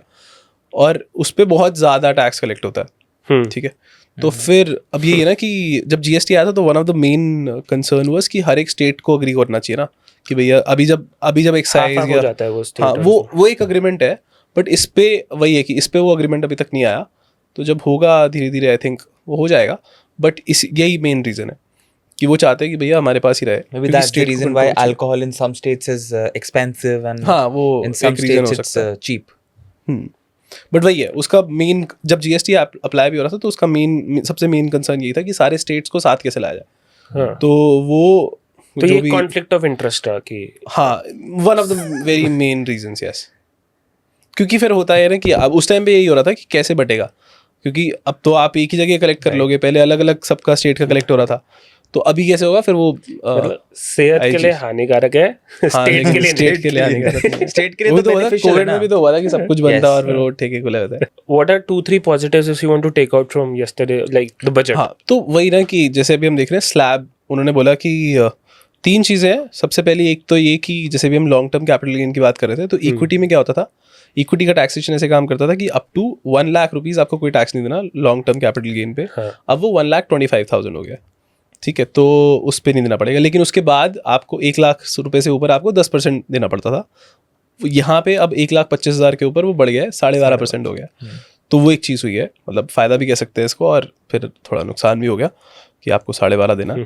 और उस पर बहुत ज़्यादा टैक्स कलेक्ट होता है. ठीक है, तो फिर अब ये है ना कि जब जीएसटी आया था तो one of the main concern was कि हर एक स्टेट को अग्री करना चाहिए ना कि भैया अभी जब एक्साइज हो जाता है वो हाँ, वो एक अग्रीमेंट है. बट इस पे वही है कि इस पे वो अग्रीमेंट अभी तक नहीं आया, तो जब होगा धीरे धीरे आई थिंक वो हो जाएगा. बट यही मेन रीज़न है कि वो चाहते हैं कि भैया हमारे पास ही रहे. Maybe that's the reason why alcohol in some states is expensive and हाँ, वो in some states it's cheap. But वही है उसका मेन, जब जीएसटी अप्लाई भी हो रहा था तो उसका सबसे मेन कंसर्न यही था कि सारे स्टेट्स को साथ कैसे लाया जाए. हाँ. तो वो तो ये कॉन्फ्लिक्ट ऑफ इंटरेस्ट था कि हाँ, one of the very main reasons. Yes, क्योंकि फिर होता है ना कि अब उस टाइम पे यही हो रहा था कि कैसे बटेगा, क्योंकि अब तो आप एक ही जगह कलेक्ट कर लोगे, पहले अलग अलग सबका स्टेट का कलेक्ट हो रहा था, तो अभी कैसे होगा फिर वो सेहत के लिए हानिकारक है, स्टेट के लिए हानिकारक. स्टेट के लिए तो बेनिफिशियल है ना. कोविड में भी तो हुआ था कि सब कुछ बनता और फिर वो ठेके खुले होता है. What are 2-3 positives if you want to take out from yesterday, like the budget? हाँ, तो वही ना कि जैसे अभी हम देख रहे हैं स्लैब, उन्होंने बोला कि 3 चीज़ें हैं. सबसे पहले एक तो ये कि जैसे भी हम लॉन्ग टर्म कैपिटल गेन की बात कर रहे थे, तो इक्विटी में क्या होता था, इक्विटी का टैक्सेशन ऐसे काम करता था कि अप टू 1 लाख रुपीज़ आपको कोई टैक्स नहीं देना लॉन्ग टर्म कैपिटल गेन पे. अब वो 1,25,000 हो गया. ठीक है, तो उस पर नहीं देना पड़ेगा. लेकिन उसके बाद आपको 1 लाख रुपए से ऊपर आपको 10% देना पड़ता था. यहाँ पे अब 1,25,000 के ऊपर वो बढ़ गया है, 12.5% हो गया. तो वो एक चीज़ हुई है, मतलब फ़ायदा भी कह सकते हैं इसको, और फिर थोड़ा नुकसान भी हो गया कि आपको 12.5 देना.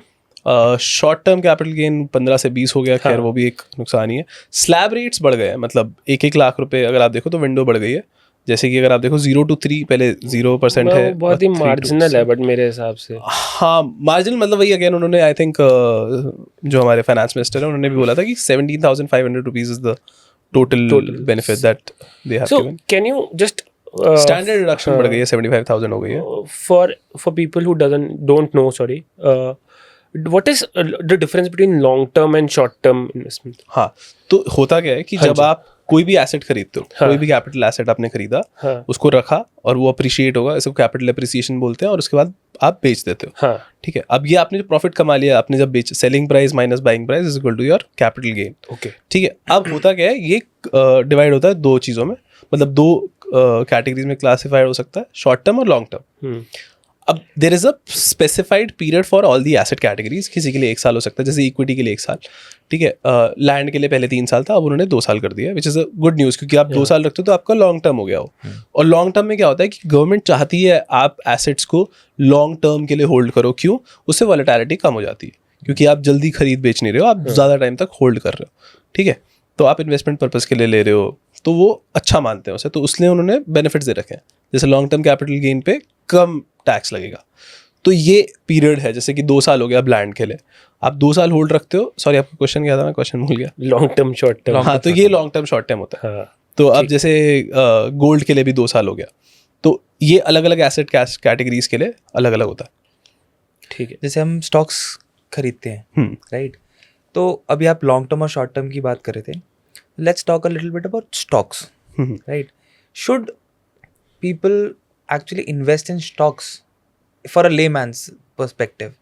शॉर्ट टर्म कैपिटल गेन 15 से 20 हो गया. खैर वो भी एक नुकसान ही है. स्लैब रेट्स बढ़ गए हैं, मतलब 1-1 लाख रुपए अगर आप देखो तो विंडो बढ़ गई है. जैसे कि अगर आप देखो 0 to 3 पहले 0% है, बहुत ही मार्जिनल है बट मेरे हिसाब से. हाँ, मार्जिनल मतलब वही अगेन उन्होंने आई थिंक जो हमारे फाइनेंस मिनिस्टर है उन्होंने भी बोला था कि 17,500 rupees is the total benefit that they have given. Can you just standard deduction बढ़ गई है, 75,000 हो गई है. For people who don't know, sorry, what is the difference between long term and short term investment? हाँ, तो होता क्या है कि जब आप कोई भी एसेट खरीदते हो, कोई भी कैपिटल एसेट आपने खरीदा, उसको रखा और वो अप्रिशिएट होगा, इसको कैपिटल अप्रिसिएशन बोलते हैं, और उसके बाद आप बेच देते हो. ठीक है, अब ये आपने जो प्रॉफिट कमा लिया, आपने जब बेच, selling price minus buying price is equal to your capital gain. Okay, ठीक है. अब होता क्या है, ये डिवाइड होता है 2 चीज़ों में, मतलब 2 कैटेगरीज में क्लासिफाइड हो सकता है, शॉर्ट टर्म और लॉन्ग टर्म. अब there is a specified period for all the asset categories. किसी के लिए 1 साल हो सकता है, जैसे इक्विटी के लिए 1 साल, ठीक है. लैंड के लिए पहले 3 साल था, अब उन्होंने 2 साल कर दिया, विच इज़ अ गुड न्यूज़, क्योंकि आप 2 साल रखते हो तो आपका लॉन्ग टर्म हो गया हो. और लॉन्ग टर्म में क्या होता है कि गवर्नमेंट चाहती है आप एसेट्स को लॉन्ग टर्म के लिए होल्ड करो. क्यों? उससे वॉलेटिलिटी कम हो जाती है, क्योंकि आप जल्दी खरीद बेच नहीं रहे हो, आप ज़्यादा टाइम तक होल्ड कर रहे हो, ठीक है. तो आप इन्वेस्टमेंट पर्पज़ के लिए ले रहे हो, तो वो अच्छा मानते हैं उसे, तो इसलिए उन्होंने बेनिफिट्स दे रखे हैं. जैसे लॉन्ग टर्म कैपिटल गेन पे कम टैक्स लगेगा. तो ये पीरियड है, जैसे कि 2 साल हो गया अब लैंड के लिए, आप 2 साल होल्ड रखते हो. सॉरी, आपका क्वेश्चन क्या था, मैं क्वेश्चन भूल गया. Long term short term. हाँ, तो ये लॉन्ग टर्म शॉर्ट टर्म होता है. हाँ, तो अब जैसे गोल्ड के लिए भी 2 साल हो गया, तो ये अलग अलग एसेट कैटेगरीज के लिए अलग अलग होता है. ठीक है. जैसे हम स्टॉक्स खरीदते हैं, राइट? तो अभी आप लॉन्ग टर्म और शॉर्ट टर्म की बात कर रहे थे. Let's talk a little bit about stocks, right? Should people actually invest in stocks for a layman's perspective?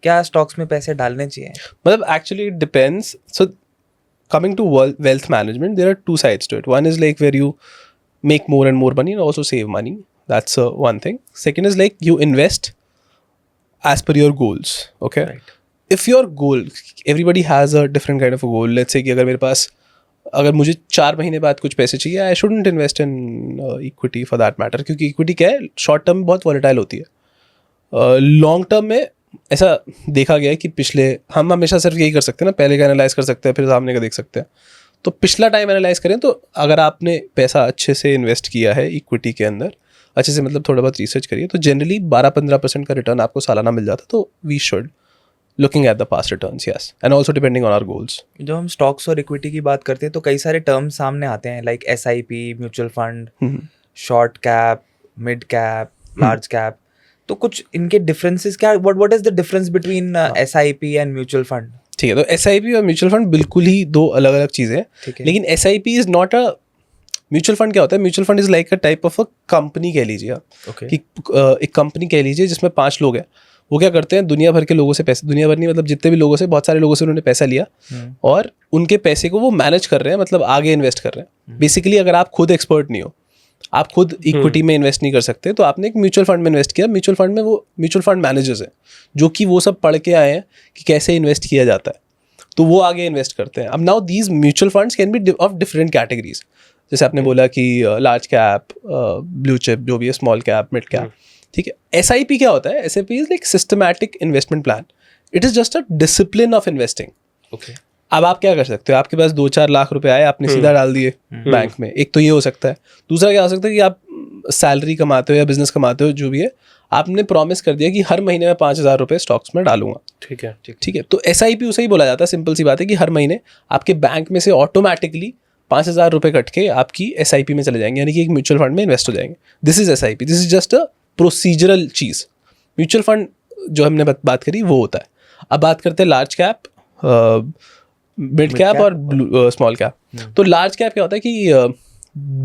क्या स्टॉक्स में पैसे डालने चाहिए? मतलब actually it depends. So coming to wealth management, there are 2 sides to it. One is like where you make more and more money and also save money. That's one thing. Second is like you invest as per your goals. Okay. Right. If your goal, everybody has a different kind of a goal. Let's say कि अगर मुझे 4 महीने बाद कुछ पैसे चाहिए, I shouldn't invest in equity for that matter, क्योंकि equity क्या है, शॉर्ट टर्म में बहुत वॉलेटाइल होती है. लॉन्ग टर्म में ऐसा देखा गया है कि हम हमेशा सिर्फ यही कर सकते हैं ना, पहले का एनालाइज कर सकते हैं, फिर सामने का देख सकते हैं. तो पिछला टाइम एनालाइज करें, तो अगर आपने पैसा अच्छे से इन्वेस्ट किया है इक्विटी के अंदर, अच्छे से मतलब थोड़ा बहुत रिसर्च करिए, तो जनरली 12-15% का रिटर्न आपको सालाना मिल जाता है. तो we should looking at the past returns, yes, and also depending on our goals. जब हम स्टॉक्स और इक्विटी की बात करते हैं तो कई सारे टर्म्स सामने आते हैं, like SIP, mutual fund, short cap, mid cap, large cap. तो कुछ इनके डिफरेंसेस क्या, what is the difference between SIP and mutual fund? ठीक है, तो SIP और म्यूचुअल फंड बिल्कुल ही 2 अलग अलग चीज़ें हैं. लेकिन SIP is not a, mutual fund क्या होता है, mutual fund is like a type of a company कह लीजिए आप. कि एक कंपनी कह लीजिए जिसमें 5 लोग हैं. वो क्या करते हैं, दुनिया भर के लोगों से पैसे, दुनिया भर नहीं मतलब जितने भी लोगों से, बहुत सारे लोगों से उन्होंने पैसा लिया और उनके पैसे को वो मैनेज कर रहे हैं, मतलब आगे इन्वेस्ट कर रहे हैं. बेसिकली अगर आप खुद एक्सपर्ट नहीं हो, आप खुद इक्विटी में इन्वेस्ट नहीं कर सकते, तो आपने एक म्यूचुअल फंड में इन्वेस्ट किया. म्यूचुअल फंड में वो म्यूचुअल फंड मैनेजर्स हैं जो कि वो सब पढ़ के आए हैं कि कैसे इन्वेस्ट किया जाता है, तो वो आगे इन्वेस्ट करते हैं. अब now these mutual funds can be of different categories. जैसे आपने बोला कि लार्ज कैप, ब्लू चिप, जो भी है, स्मॉल कैप, मिड कैप, ठीक है. SIP क्या होता है? SIP is like systematic investment plan. It is just a discipline of investing. Okay. अब आप क्या कर सकते हो, आपके पास 2-4 लाख रुपए आए, आपने सीधा डाल दिए बैंक में. एक तो ये हो सकता है. दूसरा क्या हो सकता है कि आप सैलरी कमाते हो या बिजनेस कमाते हो, जो भी है, आपने प्रॉमिस कर दिया कि हर महीने में 5,000 रुपये स्टॉक्स में डालूंगा. ठीक है. ठीक है, तो SIP उसे ही बोला जाता है. सिंपल सी बात है कि हर महीने आपके बैंक में से ऑटोमेटिकली 5,000 रुपये कट के आपकी SIP में चले जाएंगे, यानी कि एक म्यूचुअल फंड में इन्वेस्ट हो जाएंगे. This is SIP. This is just a procedural cheese. Mutual fund जो हमने बात करी वो होता है. अब बात करते हैं लार्ज कैप, मिड कैप और स्मॉल कैप. तो लार्ज कैप क्या होता है कि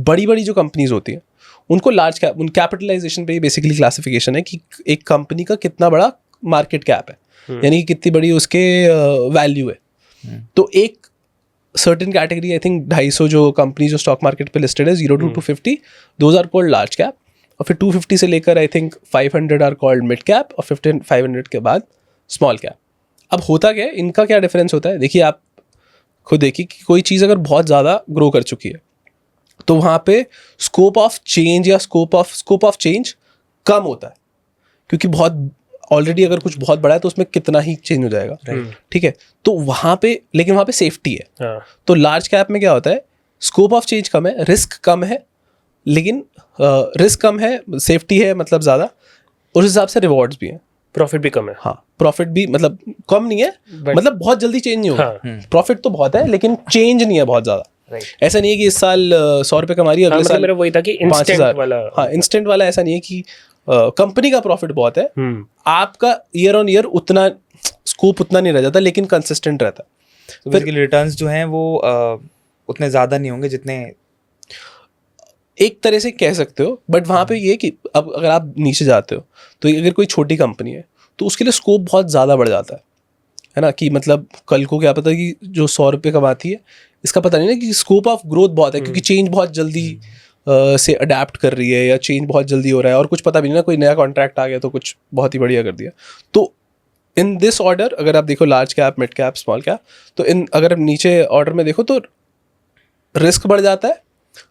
बड़ी बड़ी जो कंपनीज होती हैं उनको लार्ज कैप, उन कैपिटलाइजेशन पे ही बेसिकली क्लासिफिकेशन है कि एक कंपनी का कितना बड़ा मार्केट कैप है, यानी कि कितनी बड़ी उसके वैल्यू है. तो एक सर्टेन कैटेगरी, आई थिंक 250 जो कंपनी जो स्टॉक मार्केट पे लिस्टेड है, 0 to 250, those are called large cap. और फिर 250 से लेकर I think 500 are called mid cap, और 500 के बाद स्मॉल कैप. अब होता क्या है, इनका क्या डिफरेंस होता है? देखिए, आप खुद देखिए कि कोई चीज़ अगर बहुत ज़्यादा ग्रो कर चुकी है तो वहाँ पे स्कोप ऑफ चेंज या स्कोप ऑफ चेंज कम होता है, क्योंकि बहुत ऑलरेडी अगर कुछ बहुत बड़ा है तो उसमें कितना ही चेंज हो जाएगा. ठीक है, तो वहाँ पे, लेकिन वहाँ पे सेफ्टी है. तो लार्ज कैप में क्या होता है, स्कोप ऑफ चेंज कम है, रिस्क कम है, लेकिन रिस्क कम है, सेफ्टी है मतलब ज़्यादा, उस हिसाब से रिवॉर्ड्स भी हैं, प्रॉफिट भी कम है. हाँ, प्रॉफिट भी मतलब कम नहीं है, मतलब बहुत जल्दी चेंज नहीं होगा. प्रॉफिट तो बहुत है लेकिन चेंज नहीं है बहुत ज़्यादा. ऐसा नहीं है कि इस साल 100 रुपये कमा रही है, अगले साल मेरा वही था कि इंस्टेंट वाला. हाँ, इंस्टेंट वाला ऐसा नहीं है कि कंपनी का प्रॉफिट बहुत है, आपका ईयर ऑन ईयर उतना स्कोप उतना नहीं रह जाता, लेकिन कंसिस्टेंट रहता है. तो बेसिकली रिटर्न्स जो हैं वो उतने ज़्यादा नहीं होंगे जितने, एक तरह से कह सकते हो. बट वहाँ पे ये कि अब अगर आप नीचे जाते हो तो अगर कोई छोटी कंपनी है तो उसके लिए स्कोप बहुत ज़्यादा बढ़ जाता है ना, कि मतलब कल को क्या पता कि जो 100 रुपये कमाती है, इसका पता नहीं ना कि स्कोप ऑफ ग्रोथ बहुत है, क्योंकि चेंज बहुत जल्दी से अडेप्ट कर रही है या चेंज बहुत जल्दी हो रहा है और कुछ पता भी नहीं ना, कोई नया कॉन्ट्रैक्ट आ गया तो कुछ बहुत ही बढ़िया कर दिया। तो इन दिस ऑर्डर अगर आप देखो large cap, mid cap, small cap, तो इन अगर नीचे ऑर्डर में देखो तो रिस्क बढ़ जाता है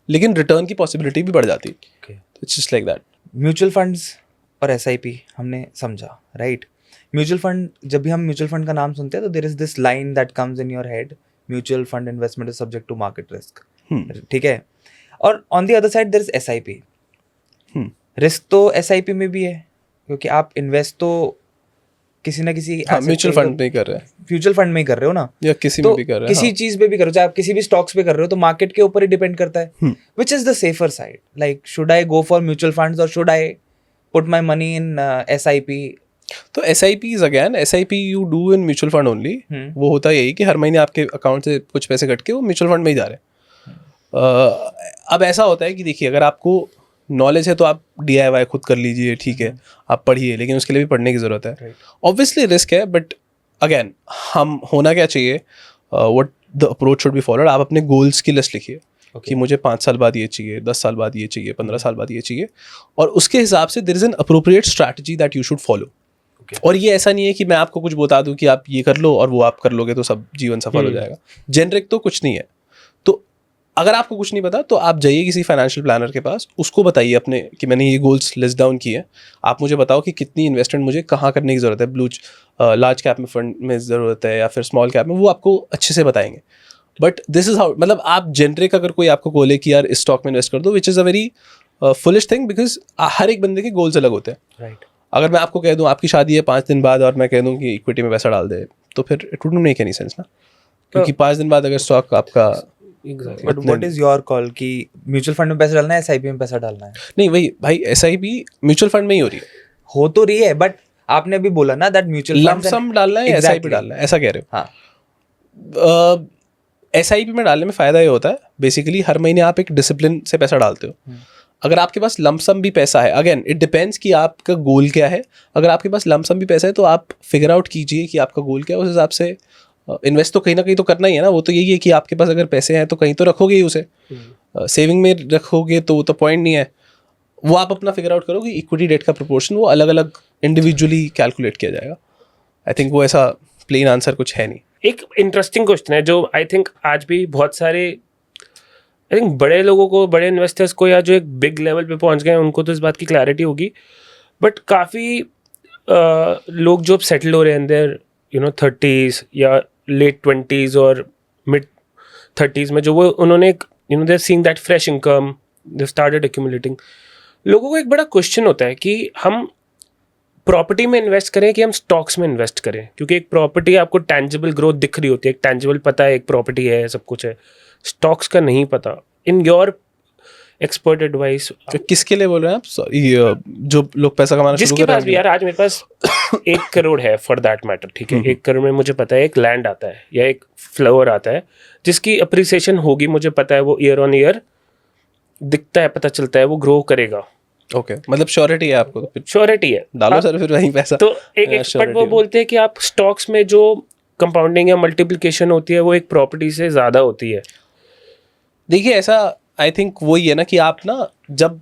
लेकिन रिटर्न की पॉसिबिलिटी भी बढ़ जाती है। It's just like that. Mutual funds और एसआईपी हमने समझा, राइट? म्यूचुअल फंड, जब भी हम म्यूचुअल फंड का नाम सुनते हैं तो there is this line that comes in your head, mutual fund investment is subject to market risk, ठीक है? और on the other side there is SIP. Risk तो एसआईपी में भी है क्योंकि आप इन्वेस्ट तो किसी ना किसी म्यूचुअल फंड में ही कर रहे हैं, म्यूचुअल फंड में ही कर रहे हो ना, या किसी तो में भी कर रहे हैं, किसी चीज पे भी करो, चाहे आप किसी भी स्टॉक्स पे कर रहे हो तो मार्केट के ऊपर ही डिपेंड करता है। Which is the safer side? Like should I go for mutual funds और should I put my money in SIP? तो SIP is again SIP you do in mutual fund only. वो होता यही कि हर महीने आपके अकाउंट से कुछ पैसे कट के वो म्यूचुअल फंड में ही जा रहे हैं। अब ऐसा होता है कि देखिए अगर आपको नॉलेज है तो आप DIY खुद कर लीजिए, ठीक है, आप पढ़िए, लेकिन उसके लिए भी पढ़ने की ज़रूरत है। ऑब्वियसली रिस्क है, बट अगेन हम होना क्या चाहिए, what the approach should be followed. आप अपने गोल्स की लिस्ट लिखिए कि मुझे 5 साल बाद ये चाहिए, 10 साल बाद ये चाहिए, 15 साल बाद ये चाहिए, और उसके हिसाब से there is an appropriate strategy that you should follow. और ये ऐसा नहीं है कि मैं आपको कुछ बता दूं कि आप ये कर लो और वो आप कर लोगे तो सब जीवन सफल हो जाएगा। जेनरिक तो कुछ नहीं है। तो अगर आपको कुछ नहीं पता तो आप जाइए किसी फाइनेंशियल प्लानर के पास, उसको बताइए अपने कि मैंने ये गोल्स लिस्ट डाउन किए हैं, आप मुझे बताओ कि कितनी इन्वेस्टमेंट मुझे कहाँ करने की ज़रूरत है, लार्ज कैप में फंड में ज़रूरत है या फिर स्मॉल कैप में, वो आपको अच्छे से बताएंगे। बट दिस इज हाउ, मतलब आप जेनरिक अगर कोई आपको बोले कि यार इस स्टॉक में इन्वेस्ट कर दो, which is a very foolish thing, because हर एक बंदे के गोल्स अलग होते हैं। राइट। अगर मैं आपको कह दूं आपकी शादी है 5 दिन बाद और मैं कह दूं कि इक्विटी में पैसा डाल दे, तो फिर it wouldn't make any sense ना, क्योंकि 5 दिन बाद अगर स्टॉक आपका but what is your call कि म्यूचुअल फंड में पैसा डालना है, एसआईपी में पैसा डालना है? नहीं, वही भाई SIP म्यूचुअल फंड में ही हो रही है, हो तो रही है, बट आपने अभी बोला ना दैट म्यूचुअल लंप सम डालना है, SIP डालना है, ऐसा कह रहे हो? हाँ। SIP में डालने में फ़ायदा ये होता है बेसिकली हर महीने आप एक डिसिप्लिन से पैसा डालते हो। अगर आपके पास लमसम भी पैसा है, अगेन इट डिपेंड्स कि आपका गोल क्या है। अगर आपके पास लमसम भी पैसा है तो आप फिगर आउट कीजिए कि आपका गोल क्या है, उस हिसाब से इन्वेस्ट तो कहीं ना कहीं तो करना ही है ना। वो तो यही है कि आपके पास अगर पैसे हैं तो कहीं तो रखोगे ही उसे, सेविंग में रखोगे तो वो तो पॉइंट नहीं है। वो आप अपना फिगर आउट करो कि इक्विटी डेट का प्रोपोर्शन वो अलग अलग इंडिविजुअली कैलकुलेट किया जाएगा। आई थिंक वो ऐसा प्लेन आंसर कुछ है नहीं। एक इंटरेस्टिंग क्वेश्चन है जो आई थिंक आज भी बहुत सारे आई थिंक बड़े लोगों को, बड़े इन्वेस्टर्स को, या जो एक बिग लेवल पे पहुंच गए हैं उनको तो इस बात की क्लैरिटी होगी, बट काफ़ी लोग जो सेटल हो रहे हैं देयर 30s या लेट 20s और मिड 30s में, जो वो उन्होंने they seeing that fresh income, they started accumulating. लोगों को एक बड़ा क्वेश्चन होता है कि हम प्रॉपर्टी में इन्वेस्ट करें कि हम स्टॉक्स में इन्वेस्ट करें, क्योंकि एक प्रॉपर्टी आपको टैंजिबल ग्रोथ दिख रही होती है, एक टैंजिबल पता है एक प्रॉपर्टी है, सब कुछ है, स्टॉक्स का नहीं पता। इन योर एक्सपर्ट एडवाइस, किसके लिए बोल रहे हैं आप? सॉरी, जो लोग पैसा कमाना शुरू जिसके कर रहे पास भी, यार आज मेरे पास 1 करोड़ है फॉर दैट मैटर, ठीक है, 1 करोड़ में मुझे पता है एक लैंड आता है या एक फ्लावर आता है जिसकी अप्रिसिएशन होगी, मुझे पता है वो ईयर ऑन ईयर दिखता है, पता चलता है वो ग्रो करेगा। ओके, मतलब श्योरिटी है आपको? तो श्योरिटी है, डालो सर फिर वहीं पैसा। तो एक एक्सपर्ट वो बोलते हैं कि आप स्टॉक्स में जो कंपाउंडिंग या मल्टीप्लिकेशन होती है वो एक प्रॉपर्टी से ज़्यादा होती है। देखिए ऐसा आई थिंक वही है ना कि आप ना, जब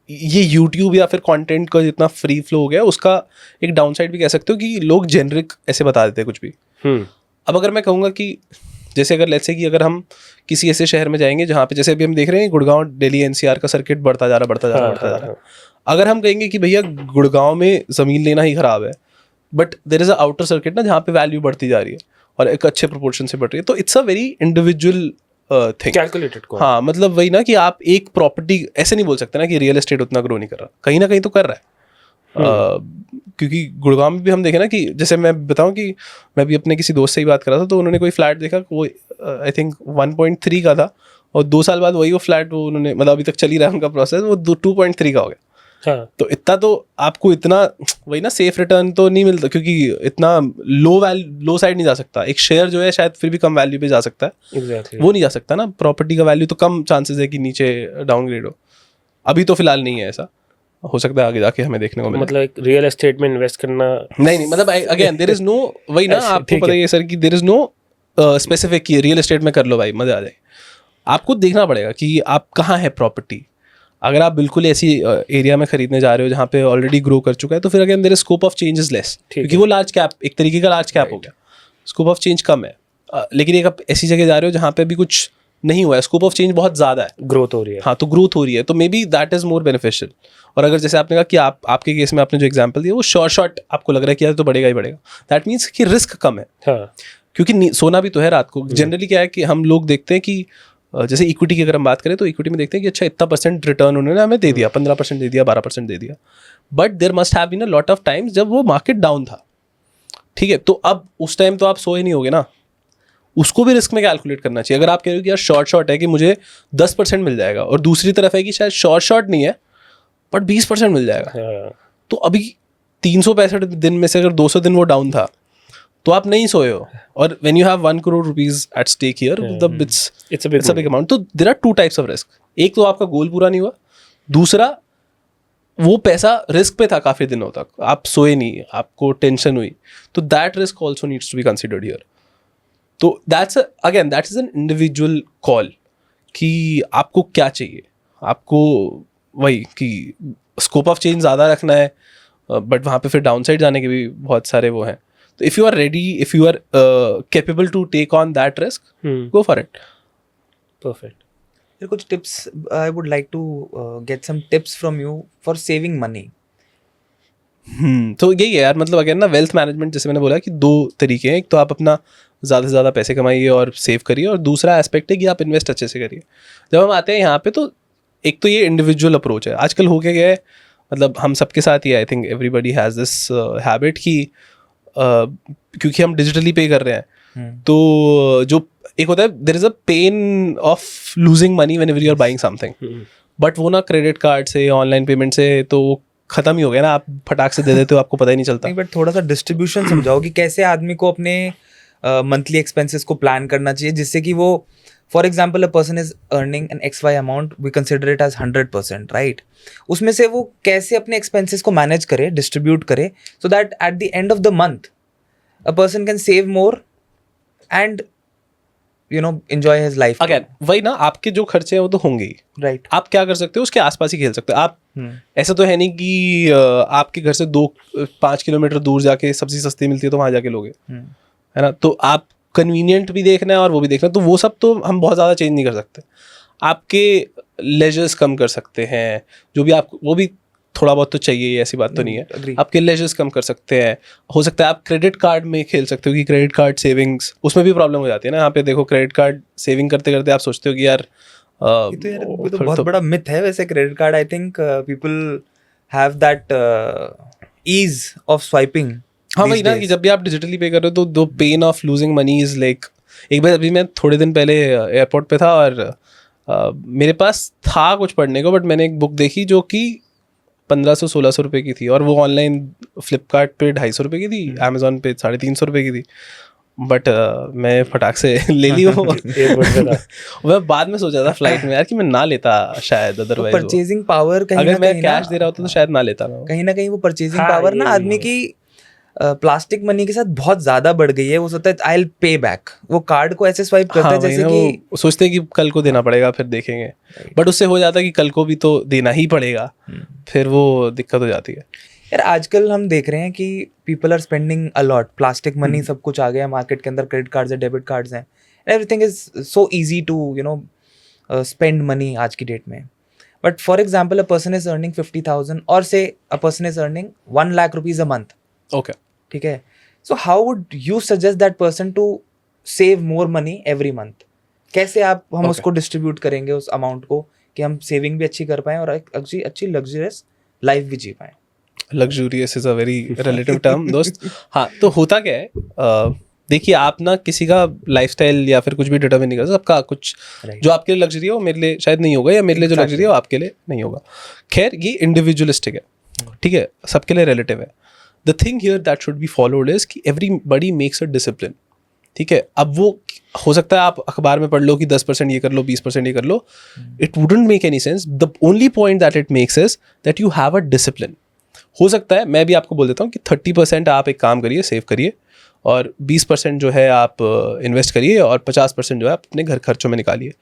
ये YouTube या फिर कंटेंट का जितना फ्री फ्लो हो गया, उसका एक डाउन साइड भी कह सकते हो कि लोग जेनरिक ऐसे बता देते हैं कुछ भी। अब अगर मैं कहूँगा कि जैसे अगर लेट्स से कि अगर हम किसी ऐसे शहर में जाएंगे जहाँ पे, जैसे अभी हम देख रहे हैं गुड़गांव दिल्ली NCR का सर्किट बढ़ता जा रहा। अगर हम कहेंगे कि भैया गुड़गांव में ज़मीन लेना ही ख़राब है, but there is a outer circuit ना जहाँ पे वैल्यू बढ़ती जा रही है और एक अच्छे प्रोपोर्शन से बढ़ रही है, तो it's a very individual thing, calculated. हाँ, मतलब वही ना कि आप एक प्रॉपर्टी ऐसे नहीं बोल सकते ना कि रियल एस्टेट उतना ग्रो नहीं कर रहा, कहीं ना कहीं तो कर रहा है। क्योंकि गुड़गांव में भी हम देखें ना कि जैसे मैं बताऊं कि मैं भी अपने किसी दोस्त से ही बात कर रहा था, तो उन्होंने कोई फ्लैट देखा, वो आई थिंक 1.3 का था, और 2 साल बाद वही वो फ्लैट वो उन्होंने, मतलब अभी तक चल ही रहा है उनका प्रोसेस, वो 2.3 का हो गया। हाँ। तो इतना तो आपको इतना वही ना सेफ रिटर्न तो नहीं मिलता, क्योंकि इतना लो साइड नहीं जा सकता। एक शेयर जो है शायद फिर भी कम वैल्यू पे जा सकता है, Exactly. वो नहीं जा सकता ना। प्रॉपर्टी का वैल्यू तो कम चांसेस है कि नीचे डाउनग्रेड हो, अभी तो फिलहाल नहीं है ऐसा, हो सकता है आगे जाके हमें देखने को मिले। मतलब एक रियल एस्टेट में इन्वेस्ट करना नहीं, मतलब अगेन देयर इज नो, वही ना आपको पता है सर कि देयर इज नो स्पेसिफिक कि रियल एस्टेट में कर लो भाई मजा आ जाए। आपको देखना पड़ेगा कि आप कहाँ है प्रॉपर्टी. अगर आप बिल्कुल ऐसी एरिया में खरीदने जा रहे हो जहाँ पे ऑलरेडी ग्रो कर चुका है तो फिर again there is scope of change is less, क्योंकि वो लार्ज कैप, एक तरीके का लार्ज कैप हो गया, स्कोप ऑफ चेंज कम है. लेकिन एक आप ऐसी जगह जा रहे हो जहाँ पे अभी कुछ नहीं हुआ है, स्कोप ऑफ चेंज बहुत ज़्यादा है, ग्रोथ हो रही है. हाँ, तो ग्रोथ हो रही है, तो may be that is more beneficial. और अगर जैसे आपने कहा कि आपके केस में आपने जो एग्जाम्पल दिया वो शॉर्ट आपको लग रहा है कि यार तो बढ़ेगा ही बढ़ेगा, दैट मीन्स कि रिस्क कम है. हाँ. क्योंकि सोना भी तो है रात को. जनरली क्या है कि हम लोग देखते हैं कि जैसे इक्विटी की अगर हम बात करें तो इक्विटी में देखते हैं कि अच्छा इतना % रिटर्न उन्होंने हमें दे दिया, 15% दे दिया, 12% दे दिया, but there must have been a lot of times जब वो मार्केट डाउन था. ठीक है, तो अब उस टाइम तो आप सोए नहीं होगे ना, उसको भी रिस्क में कैलकुलेट करना चाहिए. अगर आप कह रहे हो कि यार शॉर्ट है कि मुझे 10% मिल जाएगा, और दूसरी तरफ है कि शायद शॉर्ट नहीं है बट 20% मिल जाएगा, हाँ. तो अभी 365 दिन में से अगर 200 दिन वो डाउन था तो आप नहीं सोए हो. और when you have 1 crore rupees at stake here, मतलब It's a बिग अमाउंट. तो there are 2 types of risk. एक तो आपका गोल पूरा नहीं हुआ, दूसरा वो पैसा रिस्क पे था काफ़ी दिनों तक, आप सोए नहीं, आपको टेंशन हुई, तो that risk also needs to be considered here. तो that is an individual call कि आपको क्या चाहिए. आपको वही कि स्कोप ऑफ चेंज ज़्यादा रखना है, बट वहाँ पे फिर डाउन साइड जाने के भी बहुत सारे वो हैं. तो if you are ready, if you are capable to take on that risk, go for it. Perfect. फिर कुछ tips, I would like to get some tips from you for saving money. तो यही है यार, मतलब अगेन ना वेल्थ मैनेजमेंट, जैसे मैंने बोला कि 2 तरीके हैं. एक तो आप अपना ज़्यादा से ज़्यादा पैसे कमाइए और सेव करिए, और दूसरा एस्पेक्ट है कि आप इन्वेस्ट अच्छे से करिए. जब हम आते हैं यहाँ पे तो एक तो ये इंडिविजुअल अप्रोच है. आजकल हो गया है, मतलब हम सबके साथ ही, I think everybody has this habit कि क्योंकि हम डिजिटली पे कर रहे हैं, तो जो एक होता है there is a pain of losing money whenever you are buying something, but वो ना क्रेडिट कार्ड से, ऑनलाइन पेमेंट से तो वो खत्म ही हो गया ना. आप फटाक से दे देते हो, आपको पता ही नहीं चलता. नहीं, बट थोड़ा सा डिस्ट्रीब्यूशन समझाओ कि कैसे आदमी को अपने मंथली एक्सपेंसेस को प्लान करना चाहिए, जिससे कि वो, for example, a person is earning an XY amount, we consider it as 100%, right. उसमें से वो कैसे अपने एक्सपेंसेस को मैनेज करे, डिस्ट्रीब्यूट करे, so that at the end of the month a person can save more and enjoy his life. Again वही ना, आपके जो खर्चे हैं वो तो होंगे ही, राइट. आप क्या कर सकते हो उसके आसपास ही खेल सकते हो. आप ऐसा तो है नहीं कि आपके घर से 2-5 किलोमीटर दूर जाके सब्जी सस्ती मिलती है तो वहाँ जाके लोगे, है ना. तो आप कन्वीनियंट भी देखना है और वो भी देखना है, तो वो सब तो हम बहुत ज़्यादा चेंज नहीं कर सकते. आपके लेजर्स कम कर सकते हैं, जो भी आप, वो भी थोड़ा बहुत तो चाहिए, ऐसी बात तो नहीं है. agree. आपके लेजर्स कम कर सकते हैं. हो सकता है आप क्रेडिट कार्ड में खेल सकते हो कि क्रेडिट कार्ड सेविंग्स, उसमें भी प्रॉब्लम हो जाती है ना. यहाँ पे देखो, क्रेडिट कार्ड सेविंग करते करते आप सोचते हो कि यार ये तो यार, ये तो बहुत बड़ा मिथ है वैसे credit card. I think people have that ease of swiping. हाँ वही ना, कि जब भी आप डिजिटली पे कर रहे हो तो the pen of losing money is like. एक बार अभी मैं थोड़े दिन पहले एयरपोर्ट पे था और मेरे पास था कुछ पढ़ने को, बट मैंने एक बुक देखी जो कि 1500-1600 रुपये की थी, और वो ऑनलाइन फ्लिपकार्ट पे 250 रुपये की थी, अमेजोन पे 350 रुपये की थी. बट मैं फटाक से ले ली वो. मैं बाद में सोचा था फ्लाइट में यार कि मैं ना लेता शायद, अदरवाइज परचेजिंग पावर कहीं अगर मैं कैश दे रहा होता तो शायद ना लेता मैं. कहीं ना कहीं वो परचेजिंग हाँ, पावर ना ये आदमी की प्लास्टिक मनी के साथ बहुत ज्यादा बढ़ गई है. वो सोचता है आई विल पे बैक, वो कार्ड को ऐसे स्वाइप करता है जैसे कि वो सोचते हैं कि कल को देना पड़ेगा फिर देखेंगे, बट उससे हो जाता है कि कल को भी तो देना ही पड़ेगा, फिर वो दिक्कत हो जाती है. यार आजकल हम देख रहे हैं कि people are spending a lot. Plastic money सब कुछ आ गया मार्केट के अंदर, क्रेडिट कार्ड्स है, डेबिट कार्ड्स हैं, everything is so easy to spend money आज की डेट में. But for example, a person is earning 50,000 और say a person is earning 1 lakh rupees a month. Okay, ठीक है. So how would you suggest that person to save more money every month? कैसे हम उसको डिस्ट्रीब्यूट करेंगे उस अमाउंट को कि हम सेविंग भी अच्छी कर पाएं और अच्छी लग्जरियस लाइफ भी जी पाएं? Luxurious is a very relative term दोस्त. हाँ, तो होता क्या है, देखिए आप ना किसी का लाइफस्टाइल या फिर कुछ भी डिटरमिन नहीं कर सकते. सबका कुछ जो आपके लिए लग्जरी है वो मेरे लिए शायद नहीं होगा, या मेरे लिए जो लग्जरी है वो आपके लिए नहीं होगा. खैर ये इंडिविजुअलिस्टिक है, ठीक है, सबके लिए रिलेटिव है. The thing here that should be followed is कि एवरीबडी मेक्स अ डिसिप्लिन. ठीक है, अब वो हो सकता है आप अखबार में पढ़ लो कि 10% ये कर लो, 20% ये कर लो. It wouldn't make any sense. The only point that it makes is that you have a discipline. हो सकता है मैं भी आपको बोल देता हूँ कि 30% आप एक काम करिए, सेव करिए, और 20% जो है आप इन्वेस्ट करिए और 50% जो है आप अपने घर खर्चों में निकालिए.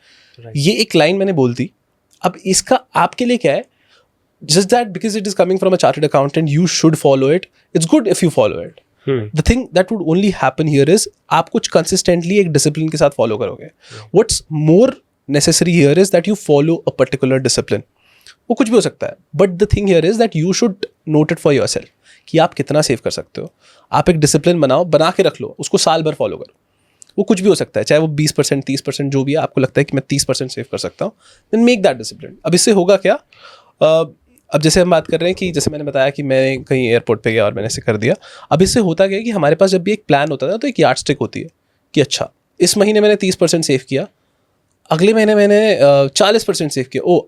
ये एक लाइन मैंने बोल दी. अब इसका आपके लिए क्या है? Just that because it is coming from a chartered accountant, you should follow it. It's good if you follow it. The thing that would only happen here is आप कुछ consistently एक discipline के साथ follow करोगे. What's more necessary here is that you follow a particular discipline. वो कुछ भी हो सकता है. But the thing here is that you should note it for yourself कि आप कितना सेव कर सकते हो. आप एक discipline बनाओ, बना के रख लो, उसको साल भर follow करो. वो कुछ भी हो सकता है, चाहे वो 20%, 30% जो भी है, आपको लगता है कि मैं 30% सेव कर सकता हूँ, then make that discipline. अब इससे होगा क्या? अब जैसे हम बात कर रहे हैं कि जैसे मैंने बताया कि मैं कहीं एयरपोर्ट पे गया और मैंने ऐसे कर दिया. अब इससे होता क्या है कि हमारे पास जब भी एक प्लान होता है तो एक यार्डस्टिक होती है कि अच्छा इस महीने मैंने 30% सेव किया, अगले महीने मैंने 40% सेव किया. Oh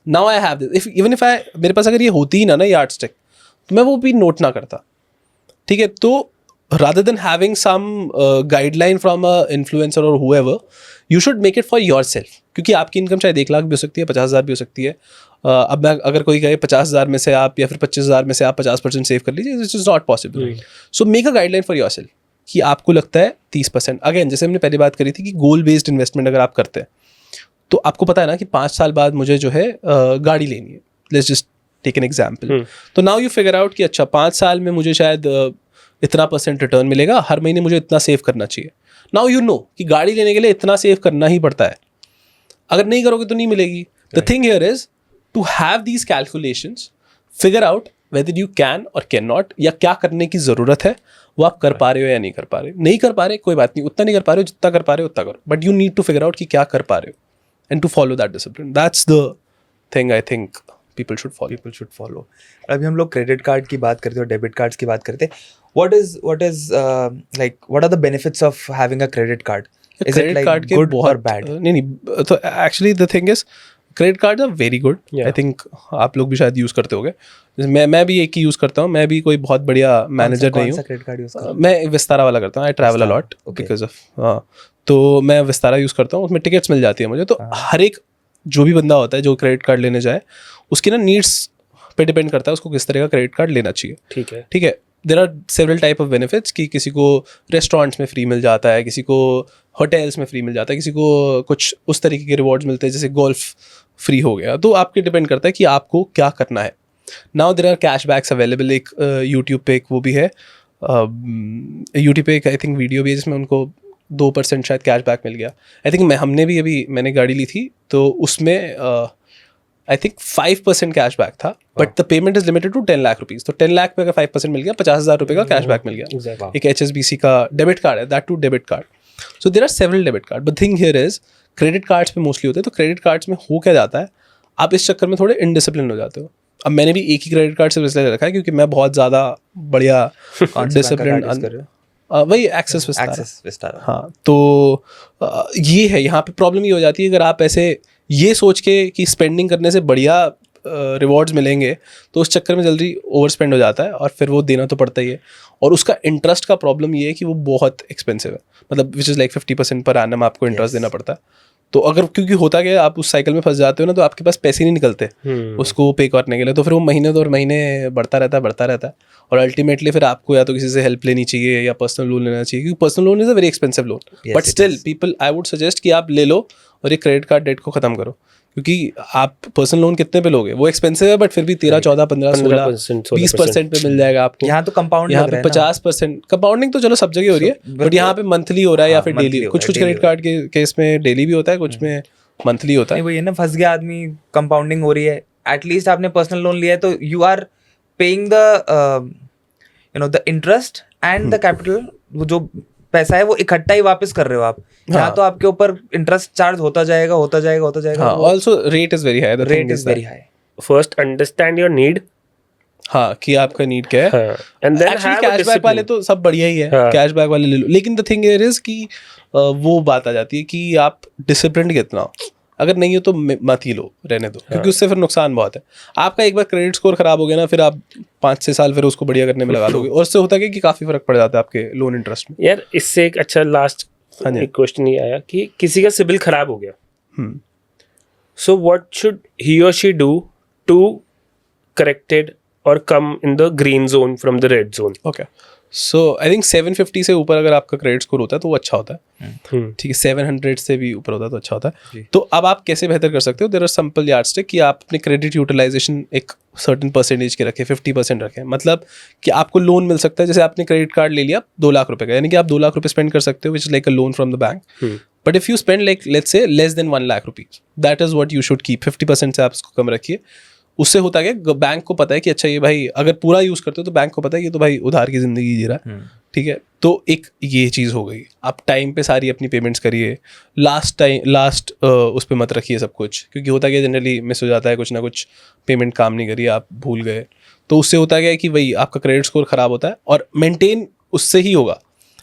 now I have this. Even if मेरे पास अगर ये होती ही ना यार्डस्टिक, तो मैं वो भी नोट ना करता. ठीक है, तो rather than having some guideline from a influencer or whoever, you should make it for yourself. क्योंकि आपकी इनकम चाहे 1 लाख भी हो सकती है, 50,000 भी हो सकती है. अब मैं अगर कोई कहे 50,000 में से आप या फिर 25,000 में से आप 50% सेव कर लीजिए, this is not possible. So make a guideline for yourself कि आपको लगता है 30%. अगेन जैसे हमने पहली बात करी थी कि गोल बेस्ड इन्वेस्टमेंट अगर आप करते हैं तो आपको पता है ना कि 5 साल बाद मुझे जो है गाड़ी लेनी है. Let's just take an example. तो नाउ यू फिगर आउट कि अच्छा 5 साल में मुझे शायद इतना % रिटर्न मिलेगा, हर महीने मुझे इतना सेव करना चाहिए. नाउ यू नो कि गाड़ी लेने के लिए इतना सेव करना ही पड़ता है. अगर नहीं करोगे तो नहीं मिलेगी. The thing here is to have these calculations, figure out whether you can or can not, या क्या करने की ज़रूरत है, वो आप कर पा रहे हो या नहीं कर पा रहे हो. नहीं कर पा रहे कोई बात नहीं, उतना नहीं कर पा रहे हो, जितना कर पा रहे हो उतना करो. But you need to figure out कि क्या कर पा रहे हो and to follow that discipline. That's the thing I think people should follow. अभी हम लोग क्रेडिट कार्ड की बात करते हैं और डेबिट कार्ड्स की बात करते हैं. what are the benefits of having a credit card? Is it like good or bad? नहीं, तो actually the thing is credit card are very good. I think आप लोग भी शायद यूज़ करते होगे. मैं भी एक ही यूज़ करता हूँ. मैं भी कोई बहुत बढ़िया मैनेजर नहीं हूँ. क्रेडिट कार्ड यूज़ करता हूँ? मैं विस्तारा वाला करता हूँ. I travel a lot because of, हाँ, तो मैं विस्तारा यूज़ करता हूँ. उसमें टिकट्स मिल जाती है मुझे. तो हर एक जो भी बंदा होता है जो क्रेडिट कार्ड लेने जाए, उसकी ना नीड्स पे डिपेंड करता है उसको किस तरह का क्रेडिट कार्ड लेना चाहिए. ठीक है. There are several type of benefits कि किसी को रेस्टोरेंट्स में फ्री मिल जाता है, किसी को होटल्स में फ्री मिल जाता है, किसी को कुछ उस तरीके के रिवॉर्ड्स मिलते हैं जैसे गोल्फ फ्री हो गया. तो आपके डिपेंड करता है कि आपको क्या करना है. Now there are cash backs available. एक यूट्यूब पे एक वो भी है, यूट्यूब पे एक आई थिंक वीडियो भी है जिसमें उनको 2% शायद कैश बैक मिल गया. आई थिंक हमने भी अभी मैंने गाड़ी ली थी तो उसमें आई थिंक 5% कैश बैक था. But the payment is limited to 10 lakh rupees. तो 10 लाख पे अगर 5% मिल गया, 50,000 रुपये का कैश बैक मिल गया. एक HSBC का डेबिट कार्ड है, that to debit card. So there are several debit card. But thing here is credit cards पे मोस्टली होते हैं. तो क्रेडिट कार्ड्स में हो क्या जाता है, आप इस चक्कर में थोड़े इनडिसिप्लिन हो जाते हो. अब मैंने भी एक ही क्रेडिट कार्ड से इसलिए रखा है क्योंकि मैं बहुत ज़्यादा बढ़िया डिसिप्लिन, वही एक्सेस विस्तारा. हाँ, तो ये है, यहाँ पे प्रॉब्लम ये हो जाती है अगर आप ऐसे ये सोच के कि स्पेंडिंग करने से बढ़िया रिवॉर्ड्स मिलेंगे तो उस चक्कर में जल्दी ओवर स्पेंड हो जाता है और फिर वो देना तो पड़ता ही है. और उसका इंटरेस्ट का प्रॉब्लम ये है कि वो बहुत एक्सपेंसिव है. मतलब which is like 50% per annum आपको इंटरेस्ट देना पड़ता है. तो अगर क्योंकि होता क्या है, आप उस साइकिल में फंस जाते हो ना, तो आपके पास पैसे नहीं निकलते उसको पे करने के लिए. तो फिर वो महीने दर महीने बढ़ता रहता है. और अल्टीमेटली फिर आपको या तो किसी से हेल्प लेनी चाहिए या पर्सनल लोन लेना चाहिए, क्योंकि personal loan is a very expensive loan. But still people, I would suggest कि आप ले लो और ये क्रेडिट कार्ड डेट को ख़त्म करो. क्योंकि आप पर्सनल लोन कितने पे लोगे, वो एक्सपेंसिव है, बट फिर भी 13, 14, 15, 16, 20% पे मिल जाएगा आपको. यहाँ तो कंपाउंड, यहाँ पे 50%. कंपाउंडिंग तो चलो सब जगह हो रही है, बट यहाँ पे मंथली हो रहा है या फिर डेली. कुछ क्रेडिट कार्ड के केस में डेली भी होता है, कुछ में मंथली होता है. वही है ना, फंस गया आदमी. कंपाउंडिंग हो रही है. एटलीस्ट आपने पर्सनल लोन लिया है तो you are paying the interest and the capital. वो जो पैसा है वो इकट्ठा ही वापस कर रहे हो आप. यहाँ तो आपके ऊपर इंटरेस्ट चार्ज होता जाएगा. Also rate is very high. The rate is very high. First understand your need. हाँ, कि आपका नीड क्या है. एंड देन एक्चुअली कैशबैक वाले तो सब बढ़िया ही है, कैशबैक वाले ले लो. लेकिन द थिंग इज कि वो बात आ जाती है कि आप डिसिप्लिन कितना हो. अगर नहीं हो तो मत ही लो, रहने दो, क्योंकि उससे फिर नुकसान बहुत है. आपका एक बार क्रेडिट स्कोर खराब हो गया ना, फिर आप 5-6 साल फिर उसको बढ़िया करने में लगा दोगे. और उससे होता है कि काफ़ी फर्क पड़ जाता है आपके लोन इंटरेस्ट में. यार इससे एक अच्छा लास्ट क्वेश्चन ये आया कि किसी का सिबिल खराब हो गया, सो व्हाट शुड ही और शी डू टू करेक्टेड और come in the green zone from the red zone? Okay, so I think 750 से ऊपर अगर आपका क्रेडिट स्कोर होता है तो वो अच्छा होता है, ठीक है. 700 से भी ऊपर होता है तो अच्छा होता है. तो अब आप कैसे बेहतर कर सकते हो? देयर आर सिंपल यार्डस्टिक कि आप अपने क्रेडिट यूटिलाइजेशन एक सर्टेन परसेंटेज के रखें, 50% रखें. मतलब कि आपको लोन मिल सकता है. जैसे आपने क्रेडिट कार्ड ले लिया 2 लाख रुपए का, यानी कि आप 2 लाख रुपए स्पेंड कर सकते हो, which is like a loan from the bank. But if you spend like let's say less than 1 lakh rupees, that is what you should keep. 50% से आप इसको कम रखिए. उससे होता है कि बैंक को पता है कि अच्छा ये भाई अगर पूरा यूज करते हो तो बैंक को पता है ये तो भाई उधार की जिंदगी जी रहा है, ठीक है. तो एक ये चीज़ हो गई. आप टाइम पे सारी अपनी पेमेंट्स करिए. लास्ट उस पर मत रखिए सब कुछ, क्योंकि होता क्या जनरली मिस हो जाता है, कुछ ना कुछ पेमेंट काम नहीं करिए, आप भूल गए, तो उससे होता क्या है कि वही आपका क्रेडिट स्कोर खराब होता है. और मेंटेन उससे ही होगा.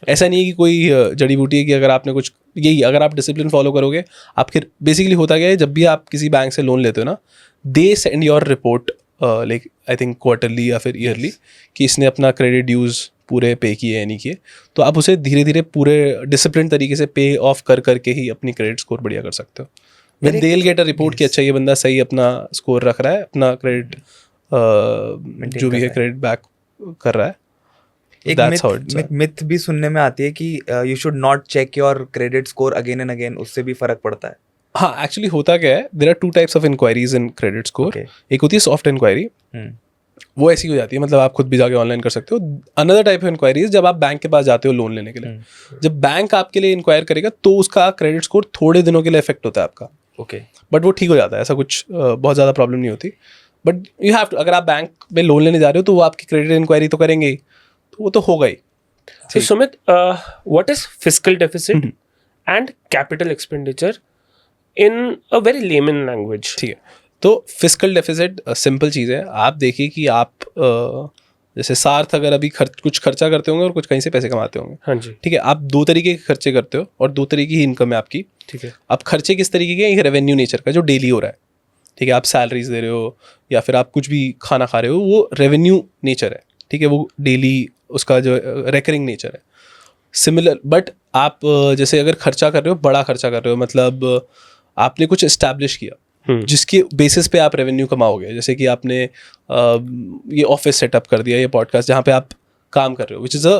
ऐसा नहीं है कि कोई जड़ी बूटी है कि अगर आपने कुछ, यही अगर आप डिसिप्लिन फॉलो करोगे आप फिर बेसिकली होता क्या है, जब भी आप किसी बैंक से लोन लेते हो ना, they send your report like I think quarterly या फिर ईयरली कि इसने अपना क्रेडिट ड्यूज पूरे पे किए या नहीं किए. तो आप उसे धीरे धीरे पूरे डिसिप्लिन तरीके से पे ऑफ कर करके ही अपनी क्रेडिट स्कोर बढ़िया कर सकते हो. When they will get a report कि अच्छा ये बंदा सही अपना स्कोर रख रहा है, अपना क्रेडिट जो भी है क्रेडिट बैक कर रहा है. एक मिथ भी सुनने में आती है कि you should not check your credit score again and again, उससे भी फर्क पड़ता है. हाँ, एक्चुअली होता क्या है, there are 2 types of inquiries in credit score. एक होती है सॉफ्ट इंक्वायरी, वो ऐसी हो जाती है, मतलब आप खुद भी जाके ऑनलाइन कर सकते हो. अनदर टाइप ऑफ इंक्वायरी जब आप बैंक के पास जाते हो लोन लेने के लिए. जब बैंक आपके लिए इंक्वायर करेगा तो उसका क्रेडिट स्कोर थोड़े दिनों के लिए इफेक्ट होता है आपका, ओके, बट वो ठीक हो जाता है. ऐसा कुछ बहुत ज़्यादा प्रॉब्लम नहीं होती. बट यू हैव टू, अगर आप बैंक में लोन लेने जा रहे हो तो वो आपकी क्रेडिट इंक्वायरी तो करेंगे ही, तो वो तो होगा ही. So Sumit, what is fiscal deficit and capital expenditure in a very layman language? ठीक है, तो फिस्कल डेफिसिट सिंपल चीज़ है. आप देखिए कि आप जैसे सार्थ अगर अभी कुछ खर्चा करते होंगे और कुछ कहीं से पैसे कमाते होंगे. हाँ जी. ठीक है, आप 2 तरीके के खर्चे करते हो और 2 तरीके की इनकम है आपकी. ठीक है. आप खर्चे किस तरीके के? एक रेवेन्यू नेचर का जो डेली हो रहा है. ठीक है, आप सैलरीज दे रहे हो या फिर आप कुछ भी खाना खा रहे हो, वो रेवेन्यू नेचर है. ठीक है, वो डेली उसका जो रेकरिंग नेचर है. सिमिलर बट आप जैसे अगर खर्चा कर रहे हो, बड़ा खर्चा कर रहे हो, मतलब आपने कुछ इस्टेब्लिश किया जिसके बेसिस पे आप रेवेन्यू कमाओगे. जैसे कि आपने ये ऑफिस सेटअप कर दिया, ये पॉडकास्ट जहाँ पे आप काम कर रहे हो, विच इज़ अ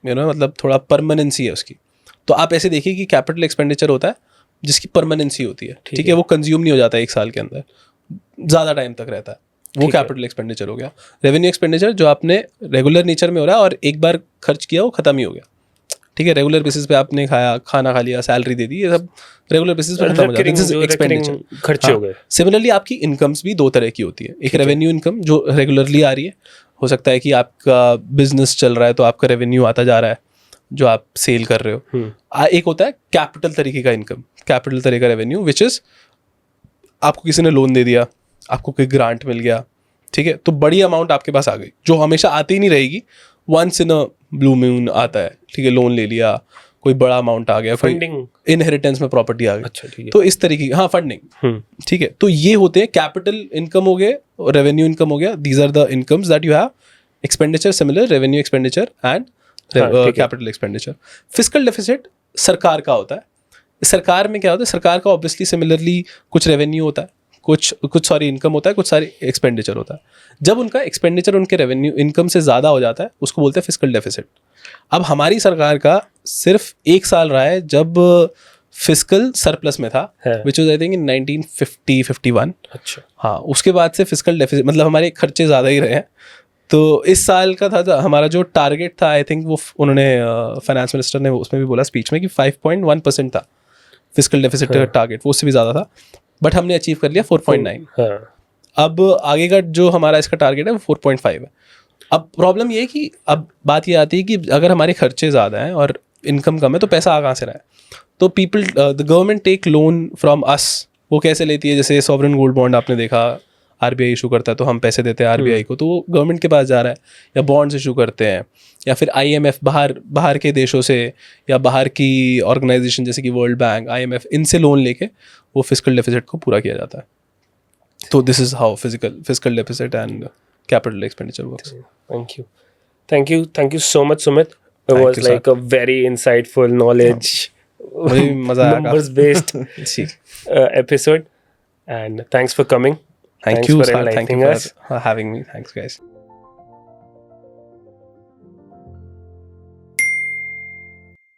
मतलब थोड़ा परमानेंसी है उसकी. तो आप ऐसे देखिए कि कैपिटल एक्सपेंडिचर होता है जिसकी परमानेंसी होती है. ठीक है, वो कंज्यूम नहीं हो जाता 1 साल के अंदर, ज़्यादा टाइम तक रहता है. वो कैपिटल एक्सपेंडिचर हो गया. रेवेन्यू एक्सपेंडिचर जो आपने रेगुलर नेचर में हो रहा है और एक बार खर्च किया वो खत्म ही हो गया. ठीक है, रेगुलर बेसिस पे आपने खाया, खाना खा लिया, सैलरी दे दी, ये सब रेगुलर बेसिस पे खत्म हो जाता है. दिस इज एक्सपेंडिचर, खर्चे हो गए. सिमिलरली आपकी इनकम्स भी 2 तरह की होती है. एक रेवेन्यू इनकम जो रेगुलरली आ रही है. हो सकता है कि आपका बिजनेस चल रहा है तो आपका रेवेन्यू आता जा रहा है जो आप सेल कर रहे हो. एक होता है कैपिटल तरीके का इनकम, कैपिटल तरीके का रेवेन्यू, विच इज आपको किसी ने लोन दे दिया, आपको कोई ग्रांट मिल गया. ठीक है, तो बड़ी अमाउंट आपके पास आ गई जो हमेशा आती ही नहीं रहेगी, once in a blue moon आता है. ठीक है, लोन ले लिया, कोई बड़ा अमाउंट आ गया, फंडिंग, इनहेरिटेंस में प्रॉपर्टी आ गई. अच्छा, ठीक है. तो इस तरीके की, हाँ, फंडिंग. ठीक है, तो ये होते हैं कैपिटल इनकम हो गए, रेवेन्यू इनकम हो गया. These are the incomes that you have. Expenditure similar, revenue expenditure and capital expenditure. Fiscal deficit सरकार का होता है. सरकार में क्या होता है, सरकार का ऑब्वियसली सिमिलरली कुछ रेवेन्यू होता है, कुछ सारी इनकम होता है, कुछ सारी एक्सपेंडिचर होता है. जब उनका एक्सपेंडिचर उनके रेवेन्यू इनकम से ज़्यादा हो जाता है उसको बोलते हैं फिस्कल डेफिसिट. अब हमारी सरकार का सिर्फ 1 साल रहा है जब फिस्कल सरप्लस में था, which was I think in 1950-51. अच्छा, हाँ, उसके बाद से फिस्कल डेफिसिट, मतलब हमारे खर्चे ज़्यादा ही रहे हैं. तो इस साल का था हमारा जो टारगेट था, आई थिंक वो उन्होंने फाइनेंस मिनिस्टर ने उसमें भी बोला स्पीच में कि 5.1% था फिस्कल डेफिसिट का टारगेट, वो उससे भी ज़्यादा था, बट हमने अचीव कर लिया 4.9. अब आगे का जो हमारा इसका टारगेट है वो 4.5 है. अब प्रॉब्लम ये है कि अब बात ये आती है कि अगर हमारे खर्चे ज़्यादा हैं और इनकम कम है तो पैसा कहाँ से रहा है. तो people, the government take loan from us. वो कैसे लेती है, जैसे सॉवरेन गोल्ड बॉन्ड आपने देखा, आरबीआई इशू करता है तो हम पैसे देते हैं आरबीआई को, तो वो गवर्नमेंट के पास जा रहा है. या बॉन्ड्स इशू करते हैं, या फिर आईएमएफ बाहर के देशों से या बाहर की ऑर्गेनाइजेशन जैसे कि वर्ल्ड बैंक, आईएमएफ, इनसे लोन लेके वो फिस्कल डेफिसिट को पूरा किया जाता है. तो this is how fiscal deficit and capital expenditure works. Thank you so much, Sumit. It was like a very insightful knowledge, मुझे मजा आया, numbers based episode, and thanks for coming. Thank Thanks you, for sir. Thank enlightening you us. for having me. Thanks, guys.